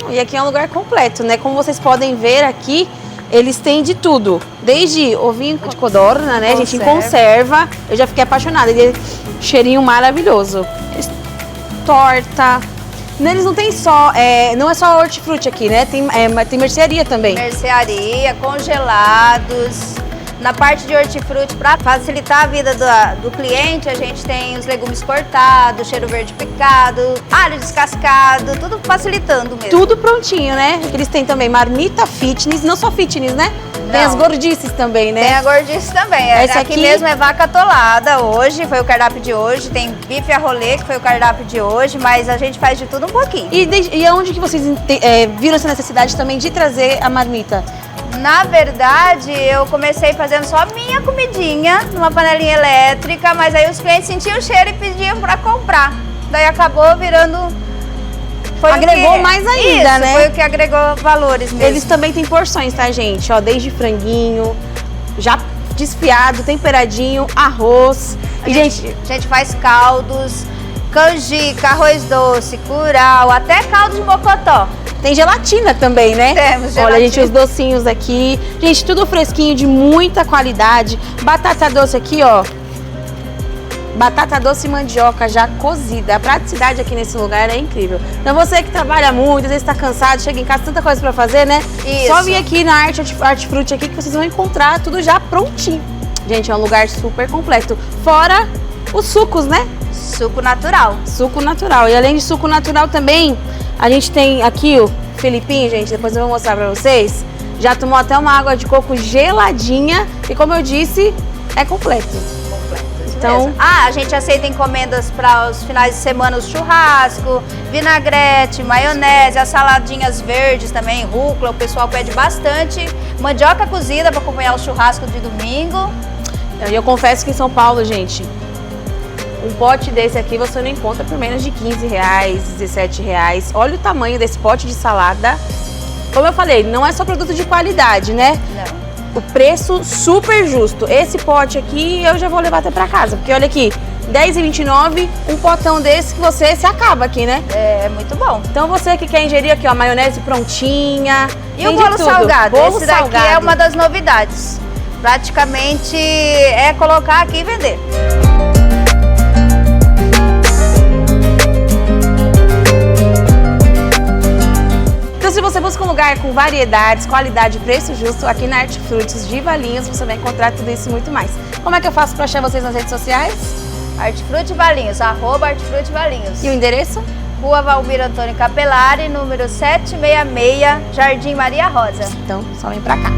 E aqui é um lugar completo, né? Como vocês podem ver aqui, eles têm de tudo. Desde ovinho de codorna, né? A gente conserva. Eu já fiquei apaixonada. Ele cheirinho maravilhoso. Torta. Eles não tem só, não é só hortifruti aqui, né? Tem mercearia também. Mercearia, congelados. Na parte de hortifruti, para facilitar a vida do cliente, a gente tem os legumes cortados, cheiro verde picado, alho descascado, tudo facilitando mesmo. Tudo prontinho, né? Eles têm também marmita fitness, não só fitness, né? Tem as gordices também, né? Tem a gordice também. Esse aqui aqui mesmo é vaca atolada hoje, foi o cardápio de hoje. Tem bife a rolê, que foi o cardápio de hoje, mas a gente faz de tudo um pouquinho. E aonde que vocês viram essa necessidade também de trazer a marmita? Na verdade, eu comecei fazendo só minha comidinha numa panelinha elétrica, mas aí os clientes sentiam o cheiro e pediam para comprar. Daí acabou virando... Agregou mais ainda, isso, né? Foi o que agregou valores mesmo. Eles também têm porções, tá, gente? Ó, desde franguinho, já desfiado, temperadinho, arroz. A gente faz caldos, canjica, arroz doce, curau, até caldo de mocotó. Tem gelatina também, né? Temos gelatina. Olha, gente, os docinhos aqui. Gente, tudo fresquinho, de muita qualidade. Batata doce aqui, ó. Batata doce e mandioca já cozida. A praticidade aqui nesse lugar é incrível. Então você que trabalha muito, às vezes tá cansado, chega em casa, tanta coisa pra fazer, né? Isso. Só vir aqui na Hortifruti aqui que vocês vão encontrar tudo já prontinho. Gente, é um lugar super completo. Fora os sucos, né? Suco natural. Suco natural. E além de suco natural também, a gente tem aqui o Felipinho, gente, depois eu vou mostrar pra vocês. Já tomou até uma água de coco geladinha e, como eu disse, é completo. Então, a gente aceita encomendas para os finais de semana, o churrasco, vinagrete, maionese, as saladinhas verdes também, rúcula, o pessoal pede bastante. Mandioca cozida para acompanhar o churrasco de domingo. E eu confesso que em São Paulo, gente, um pote desse aqui você não encontra por menos de R$15, R$17. Olha o tamanho desse pote de salada. Como eu falei, não é só produto de qualidade, né? Não. O preço super justo. Esse pote aqui eu já vou levar até pra casa, porque olha aqui, R$10,29, um potão desse que você se acaba aqui, né? É muito bom. Então você que quer ingerir aqui, ó, maionese prontinha. E o bolo salgado? Esse daqui é uma das novidades. Praticamente é colocar aqui e vender. Então, se você busca um lugar com variedades, qualidade e preço justo, aqui na Hortifruti de Valinhos você vai encontrar tudo isso e muito mais. Como é que eu faço para achar vocês nas redes sociais? Hortifruti Valinhos, @Hortifruti Valinhos. E o endereço? Rua Valmir Antônio Capelari, número 766, Jardim Maria Rosa. Então, só vem pra cá.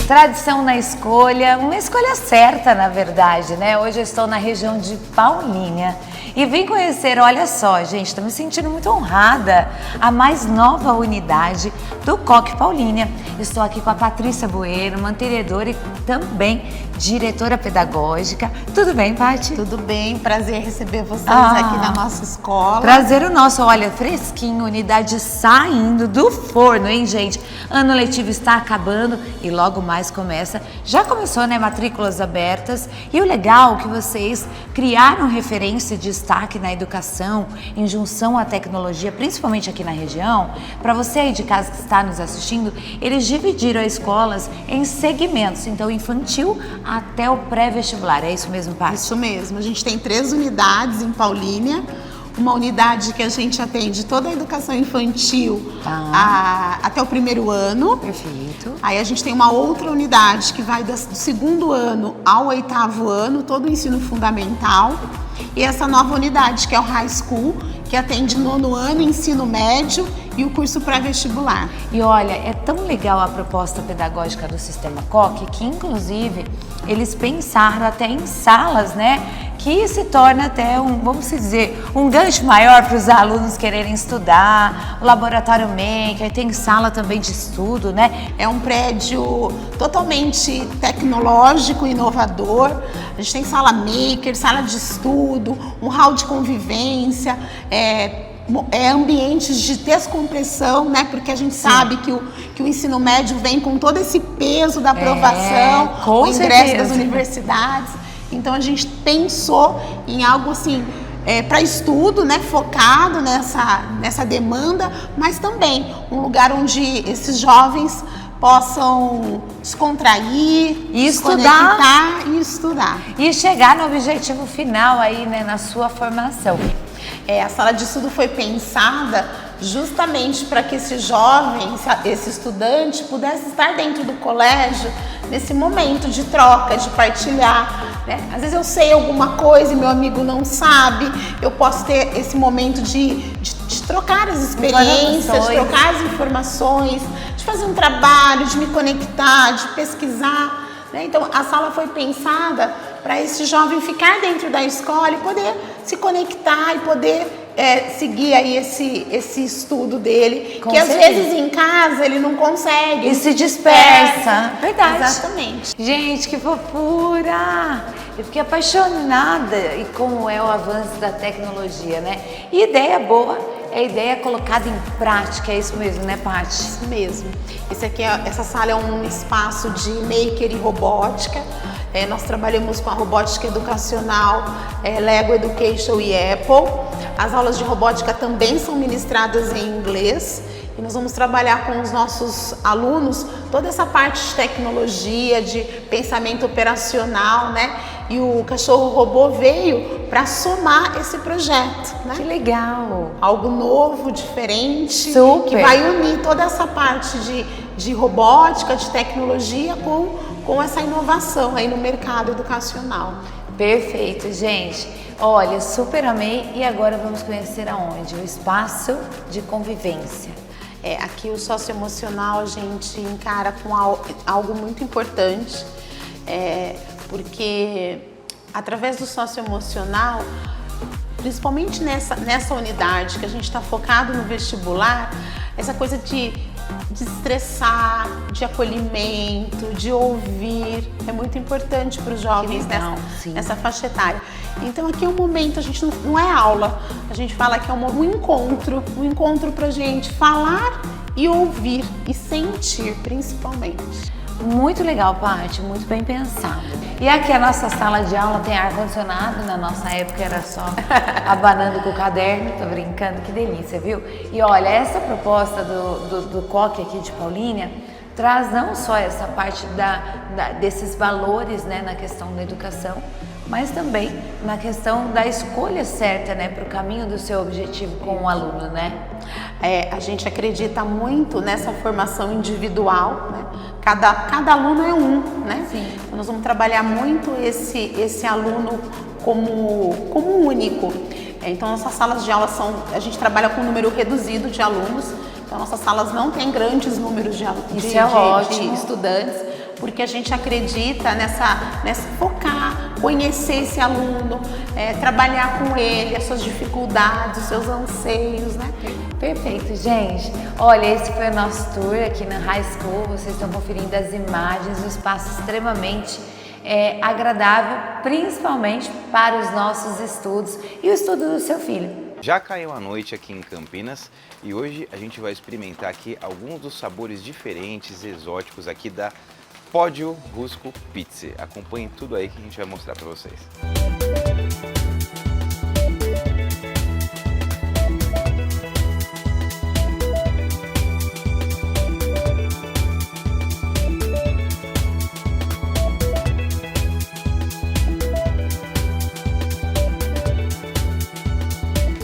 Tradição na escolha, uma escolha certa, na verdade, né? Hoje eu estou na região de Paulínia e vim conhecer, olha só, gente, estou me sentindo muito honrada, a mais nova unidade do Coque Paulínia. Estou aqui com a Patrícia Bueno, mantenedora e também diretora pedagógica. Tudo bem, Paty? Tudo bem, prazer receber vocês aqui na nossa escola. Prazer o nosso, olha, fresquinho, unidade saindo do forno, hein, gente? Ano letivo está acabando e logo mais começa. Já começou, né, matrículas abertas. E o legal é que vocês criaram referência de destaque na educação, em junção à tecnologia, principalmente aqui na região. Para você aí de casa que está nos assistindo, eles dividiram as escolas em segmentos, então infantil até o pré-vestibular. É isso mesmo, Paty? Isso mesmo. A gente tem 3 unidades em Paulínia. Uma unidade que a gente atende toda a educação infantil até o 1º ano. Perfeito. Aí a gente tem uma outra unidade que vai do 2º ano ao 8º ano, todo o ensino fundamental. E essa nova unidade que é o High School, que atende 9º ano, ensino médio e o curso pré-vestibular. E olha, é tão legal a proposta pedagógica do Sistema Coque que, inclusive, eles pensaram até em salas, né? Que se torna até vamos dizer, um gancho maior para os alunos quererem estudar, o laboratório maker, tem sala também de estudo, né? É um prédio totalmente tecnológico, inovador. A gente tem sala maker, sala de estudo, um hall de convivência, ambientes de descompressão, né? Porque a gente sabe que o ensino médio vem com todo esse peso da aprovação, o ingresso das universidades. Então a gente pensou em algo assim para estudo, né, focado nessa demanda, mas também um lugar onde esses jovens possam descontrair, E se estudar. conectar e estudar. E chegar no objetivo final aí, né, na sua formação. A sala de estudo foi pensada justamente para que esse jovem, esse estudante, pudesse estar dentro do colégio nesse momento de troca, de partilhar, né? Às vezes eu sei alguma coisa e meu amigo não sabe, eu posso ter esse momento de trocar as experiências, de trocar as informações, de fazer um trabalho, de me conectar, de pesquisar, né? Então a sala foi pensada para esse jovem ficar dentro da escola e poder se conectar e poder seguir aí esse estudo dele, Com que às certeza. vezes em casa ele não consegue. E se dispersa. Verdade. Exatamente. Gente, que fofura! Eu fiquei apaixonada e como é o avanço da tecnologia, né? E ideia boa é ideia colocada em prática, é isso mesmo, né, Paty? Isso mesmo. Essa sala é um espaço de maker e robótica. Nós trabalhamos com a robótica educacional, Lego Education e Apple. As aulas de robótica também são ministradas em inglês. E nós vamos trabalhar com os nossos alunos toda essa parte de tecnologia, de pensamento operacional, né? E o Cachorro Robô veio para somar esse projeto, né? Que legal! Algo novo, diferente, Super. que vai unir toda essa parte de robótica, de tecnologia com essa inovação aí no mercado educacional. Perfeito, gente. Olha, super amei e agora vamos conhecer aonde? O espaço de convivência. Aqui o socioemocional a gente encara com algo muito importante, porque através do socioemocional, principalmente nessa unidade que a gente está focado no vestibular, essa coisa de estressar, de acolhimento, de ouvir, é muito importante para os jovens nessa faixa etária. Então aqui é um momento, a gente não é aula, a gente fala que é um encontro para a gente falar e ouvir e sentir principalmente. Muito legal, Paty, muito bem pensado. E aqui a nossa sala de aula tem ar-condicionado, na nossa época era só abanando com o caderno, tô brincando, que delícia, viu? E olha, essa proposta do COC aqui de Paulínia traz não só essa parte desses valores, né, na questão da educação, mas também na questão da escolha certa, né, para o caminho do seu objetivo com o aluno, né? A gente acredita muito nessa formação individual, né? Cada aluno é um, né? Sim. Então nós vamos trabalhar muito esse aluno como único. Então nossas salas de aula a gente trabalha com um número reduzido de alunos, então nossas salas não têm grandes números de estudantes, porque a gente acredita nessa focar, conhecer esse aluno, trabalhar com ele, as suas dificuldades, os seus anseios, né? Perfeito, gente. Olha, esse foi o nosso tour aqui na High School. Vocês estão conferindo as imagens, um espaço extremamente agradável, principalmente para os nossos estudos e o estudo do seu filho. Já caiu a noite aqui em Campinas e hoje a gente vai experimentar aqui alguns dos sabores diferentes, exóticos aqui da Pódio Rusco Pizza. Acompanhem tudo aí que a gente vai mostrar para vocês.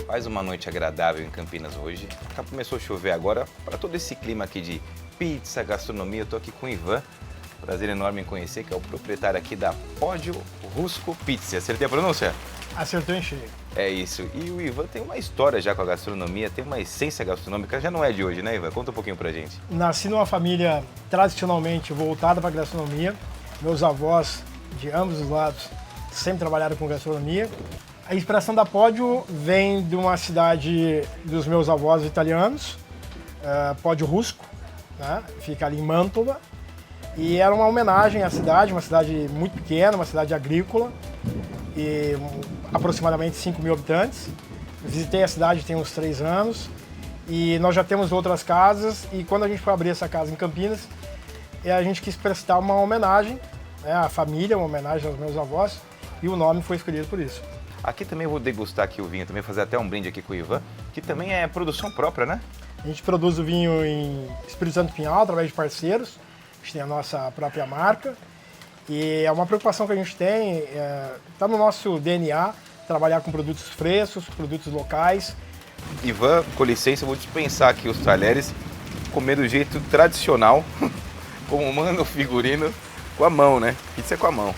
Faz uma noite agradável em Campinas hoje. Começou a chover agora, para todo esse clima aqui de pizza, gastronomia, eu tô aqui com o Ivan. Prazer enorme em conhecer, que é o proprietário aqui da Pódio Rusco Pizza. Acertei a pronúncia? Acertou em cheio. É isso. E o Ivan tem uma história já com a gastronomia, tem uma essência gastronômica, já não é de hoje, né, Ivan? Conta um pouquinho pra gente. Nasci numa família tradicionalmente voltada para a gastronomia. Meus avós, de ambos os lados, sempre trabalharam com gastronomia. A inspiração da Pódio vem de uma cidade dos meus avós italianos, Pódio Rusco, né? Fica ali em Mantova. E era uma homenagem à cidade, uma cidade muito pequena, uma cidade agrícola, e aproximadamente 5 mil habitantes. Visitei a cidade tem uns 3 anos e nós já temos outras casas, e quando a gente foi abrir essa casa em Campinas, a gente quis prestar uma homenagem, né, à família, uma homenagem aos meus avós, e o nome foi escolhido por isso. Aqui também eu vou degustar aqui o vinho, também fazer até um brinde aqui com o Ivan, que também é produção própria, né? A gente produz o vinho em Espírito Santo Pinhal, através de parceiros. A gente tem a nossa própria marca. E é uma preocupação que a gente tem, está no nosso DNA, trabalhar com produtos frescos, produtos locais. Ivan, com licença, eu vou dispensar aqui os talheres, comer do jeito tradicional, como manda o figurino, com a mão, né? Pizza é com a mão.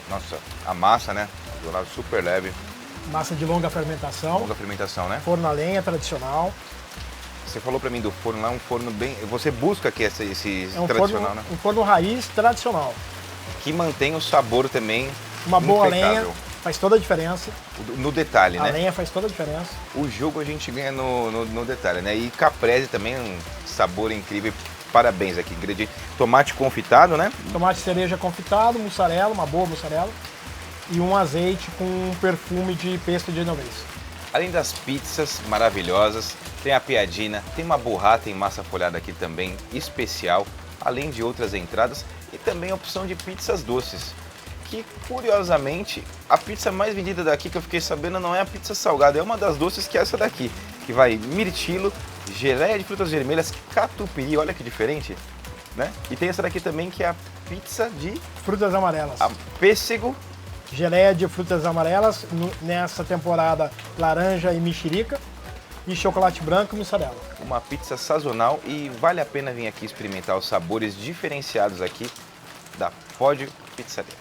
Nossa, a massa, né? Do lado super leve. Massa de longa fermentação. Longa fermentação, né? Forno a lenha tradicional. Você falou pra mim do forno lá, um forno bem... Você busca aqui esse tradicional, forno, né? Um forno raiz tradicional. Que mantém o sabor também Uma boa impecável. lenha faz toda a diferença. No detalhe, né? A lenha faz toda a diferença. O jogo a gente ganha no detalhe, né? E caprese também, um sabor incrível. Parabéns aqui, ingrediente. Tomate confitado, né? Tomate cereja confitado, mussarela, uma boa mussarela. E um azeite com um perfume de pesto de genovese. Além das pizzas maravilhosas, tem a piadina, tem uma burrata em massa folhada aqui também, especial, além de outras entradas e também a opção de pizzas doces. Que, curiosamente, a pizza mais vendida daqui que eu fiquei sabendo não é a pizza salgada, é uma das doces que é essa daqui, que vai mirtilo, geleia de frutas vermelhas, catupiry, olha que diferente, né? E tem essa daqui também que é a pizza de... frutas amarelas. Pêssego. Geleia de frutas amarelas, nessa temporada laranja e mexerica, e chocolate branco e mussarela. Uma pizza sazonal e vale a pena vir aqui experimentar os sabores diferenciados aqui da Pódio Pizzaria.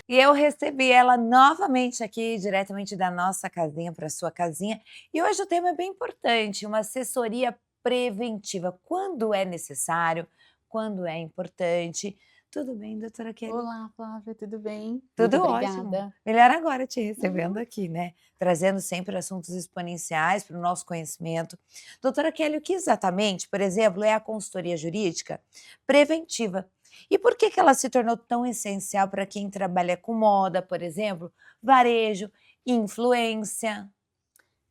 E eu recebi ela novamente aqui, diretamente da nossa casinha para sua casinha. E hoje o tema é bem importante, uma assessoria preventiva. Quando é necessário, quando é importante. Tudo bem, doutora Kelly? Olá, Flávia, tudo bem? Tudo Muito ótimo. obrigada. Melhor agora te recebendo aqui, né? Trazendo sempre assuntos exponenciais para o nosso conhecimento. Doutora Kelly, o que exatamente, por exemplo, é a consultoria jurídica preventiva? E por que ela se tornou tão essencial para quem trabalha com moda, por exemplo, varejo, influência?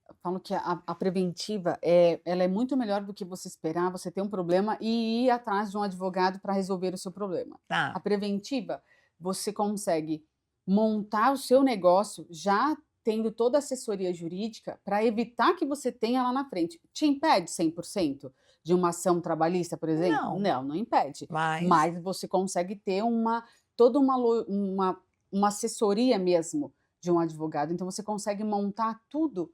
Eu falo que a preventiva, ela é muito melhor do que você esperar, você ter um problema e ir atrás de um advogado para resolver o seu problema. Tá. A preventiva, você consegue montar o seu negócio já tendo toda a assessoria jurídica para evitar que você tenha lá na frente. Te impede 100% de uma ação trabalhista, por exemplo? Não impede. Mas você consegue ter toda uma assessoria mesmo de um advogado. Então você consegue montar tudo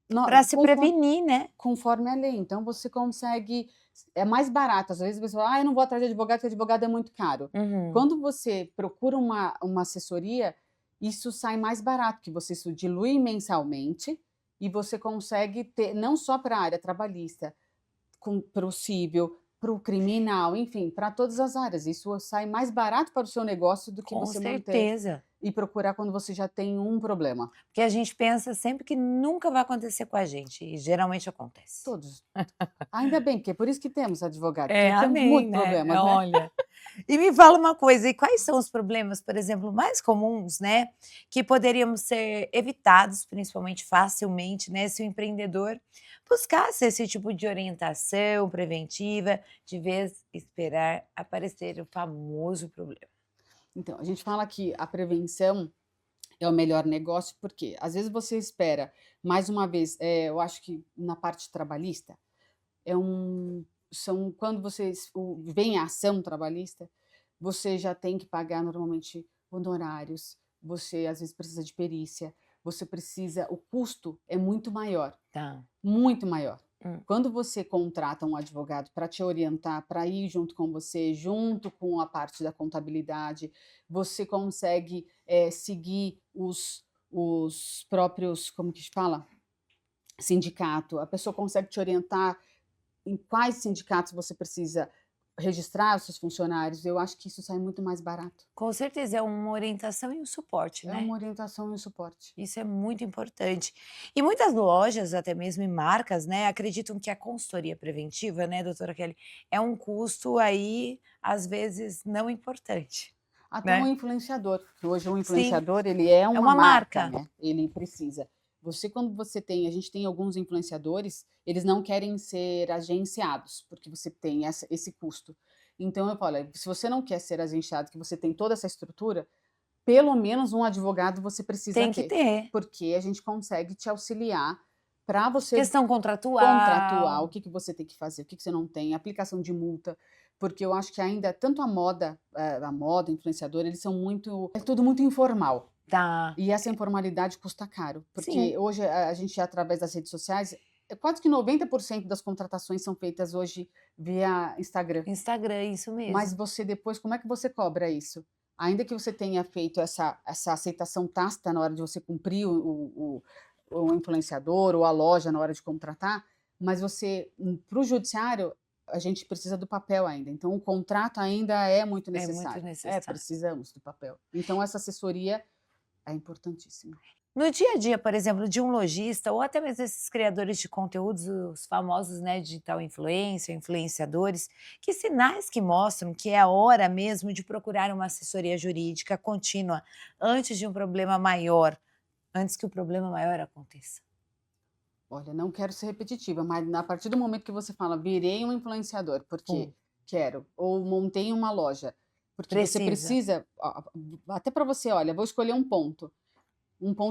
para se prevenir, né? Conforme a lei. Então você consegue... É mais barato. Às vezes você fala, eu não vou atrás de advogado, porque advogado é muito caro. Quando você procura uma assessoria, isso sai mais barato, que você isso dilui mensalmente e você consegue ter, não só para a área trabalhista, para o civil, para o criminal, enfim, para todas as áreas. Isso sai mais barato para o seu negócio do que você manter e procurar quando você já tem um problema. Porque a gente pensa sempre que nunca vai acontecer com a gente, e geralmente acontece. Todos. Ainda bem, porque é por isso que temos advogados. Amém, temos muitos né? problemas, né? Olha. E me fala uma coisa, e quais são os problemas, por exemplo, mais comuns, né, que poderiam ser evitados, principalmente facilmente, né, se o empreendedor buscasse esse tipo de orientação preventiva, de vez esperar aparecer o famoso problema? Então, a gente fala que a prevenção é o melhor negócio, porque às vezes você espera, mais uma vez, eu acho que na parte trabalhista, quando vem a ação trabalhista, você já tem que pagar normalmente honorários, você às vezes precisa de perícia, o custo é muito maior. Muito maior. Quando você contrata um advogado para te orientar, para ir junto com você, junto com a parte da contabilidade, você consegue seguir os próprios, como que se fala? Sindicato. A pessoa consegue te orientar em quais sindicatos você precisa registrar os seus funcionários. Eu acho que isso sai muito mais barato. Com certeza, é uma orientação e um suporte, né? É uma orientação e um suporte. Isso é muito importante. E muitas lojas, até mesmo em marcas, né, acreditam que a consultoria preventiva, né, doutora Kelly, é um custo aí, às vezes, não importante. Até um influenciador. Hoje um influenciador, ele é uma marca, né? Ele precisa Quando você tem, a gente tem alguns influenciadores, eles não querem ser agenciados, porque você tem esse custo. Então eu falo, se você não quer ser agenciado, que você tem toda essa estrutura, pelo menos um advogado você precisa Tem que ter. porque a gente consegue te auxiliar para você... Questão contratual. Contratual, o que você tem que fazer, o que você não tem, aplicação de multa, porque eu acho que ainda, tanto a moda, influenciador, eles são muito... É tudo muito informal. Tá. E essa informalidade custa caro, porque Sim. hoje a gente, através das redes sociais, quase que 90% das contratações são feitas hoje via Instagram. Instagram, isso mesmo. Mas você depois, como é que você cobra isso? Ainda que você tenha feito essa aceitação tácita na hora de você cumprir o influenciador ou a loja na hora de contratar, mas você, para o judiciário, a gente precisa do papel ainda. Então, o contrato ainda é muito necessário. muito necessário. Precisamos do papel. Então, essa assessoria é importantíssima. No dia a dia, por exemplo, de um lojista, ou até mesmo esses criadores de conteúdos, os famosos, né, digital influencer, influenciadores, que sinais que mostram que é a hora mesmo de procurar uma assessoria jurídica contínua antes de um problema maior, antes que o problema maior aconteça? Olha, não quero ser repetitiva, mas a partir do momento que você fala, virei um influenciador, porque quero, ou montei uma loja, porque você precisa, até para você, olha, vou escolher um ponto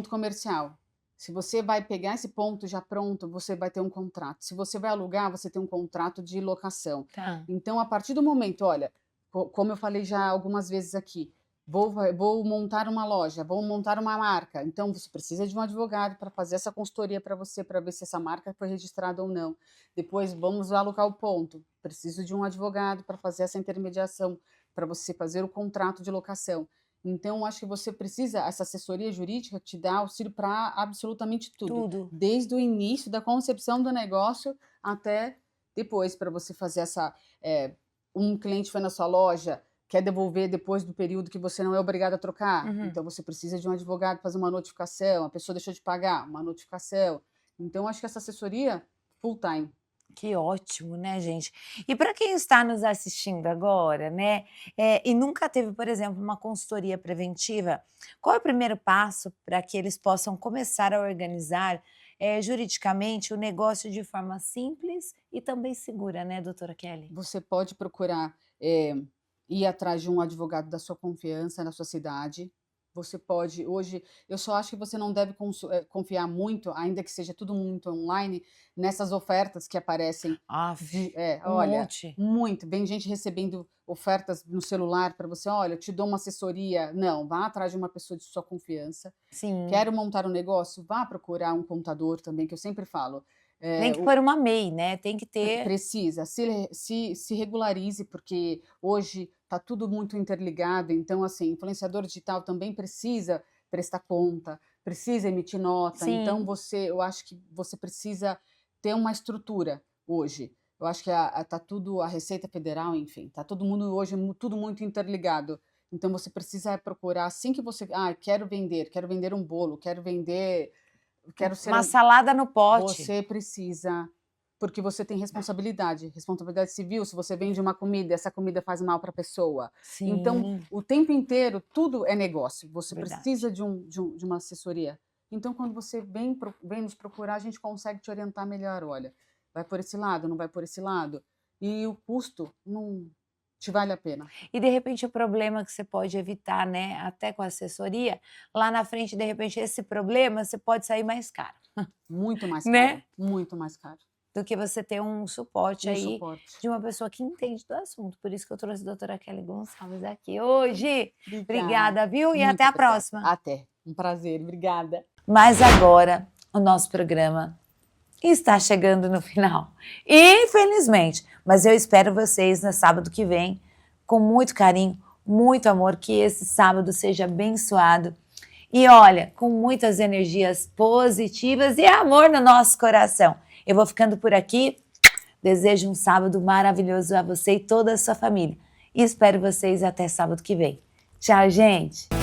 comercial. Se você vai pegar esse ponto já pronto, você vai ter um contrato. Se você vai alugar, você tem um contrato de locação. Tá. Então, a partir do momento, olha, como eu falei já algumas vezes aqui, vou montar uma loja, vou montar uma marca. Então, você precisa de um advogado para fazer essa consultoria para você, para ver se essa marca foi registrada ou não. Depois, vamos alocar o ponto. Preciso de um advogado para fazer essa intermediação, para você fazer o contrato de locação. Então, acho que você precisa, essa assessoria jurídica te dá auxílio para absolutamente tudo. Desde o início da concepção do negócio até depois, para você fazer essa... um cliente foi na sua loja, quer devolver depois do período que você não é obrigado a trocar. Então, você precisa de um advogado fazer uma notificação, a pessoa deixou de pagar, uma notificação. Então, acho que essa assessoria, full time. Que ótimo, né, gente? E para quem está nos assistindo agora, né, e nunca teve, por exemplo, uma consultoria preventiva, qual é o primeiro passo para que eles possam começar a organizar juridicamente o negócio de forma simples e também segura, né, doutora Kelly? Você pode procurar ir atrás de um advogado da sua confiança na sua cidade. Você pode, hoje, eu só acho que você não deve confiar muito, ainda que seja tudo muito online, nessas ofertas que aparecem. Olha, muito. Vem gente recebendo ofertas no celular para você, olha, eu te dou uma assessoria. Não, vá atrás de uma pessoa de sua confiança. Sim. Quero montar um negócio? Vá procurar um contador também, que eu sempre falo. Tem que pôr uma MEI, né? Tem que ter... Precisa. Se regularize, porque hoje está tudo muito interligado. Então, assim, influenciador digital também precisa prestar conta, precisa emitir nota. Sim. Então, eu acho que você precisa ter uma estrutura hoje. Eu acho que tá tudo, a Receita Federal, enfim, tá todo mundo hoje, tudo muito interligado. Então, você precisa procurar, assim que você... quero vender um bolo, quero ser uma salada no pote. Você precisa, porque você tem responsabilidade civil. Se você vende uma comida, essa comida faz mal para a pessoa. Sim. Então, o tempo inteiro, tudo é negócio. Você precisa de uma assessoria. Então, quando você vem nos procurar, a gente consegue te orientar melhor. Olha, vai por esse lado, não vai por esse lado. E o custo não te vale a pena. E, de repente, o problema que você pode evitar, né, até com a assessoria, lá na frente, de repente, esse problema, você pode sair mais caro. Muito mais caro, né? Muito mais caro. Do que você ter um suporte de uma pessoa que entende do assunto. Por isso que eu trouxe a doutora Kelly Gonçalves aqui hoje. Obrigada, viu? E até a próxima. Até. Um prazer. Obrigada. Mas agora, o nosso programa está chegando no final. Infelizmente. Mas eu espero vocês no sábado que vem, com muito carinho, muito amor, que esse sábado seja abençoado. E olha, com muitas energias positivas e amor no nosso coração. Eu vou ficando por aqui. Desejo um sábado maravilhoso a você e toda a sua família. E espero vocês até sábado que vem. Tchau, gente!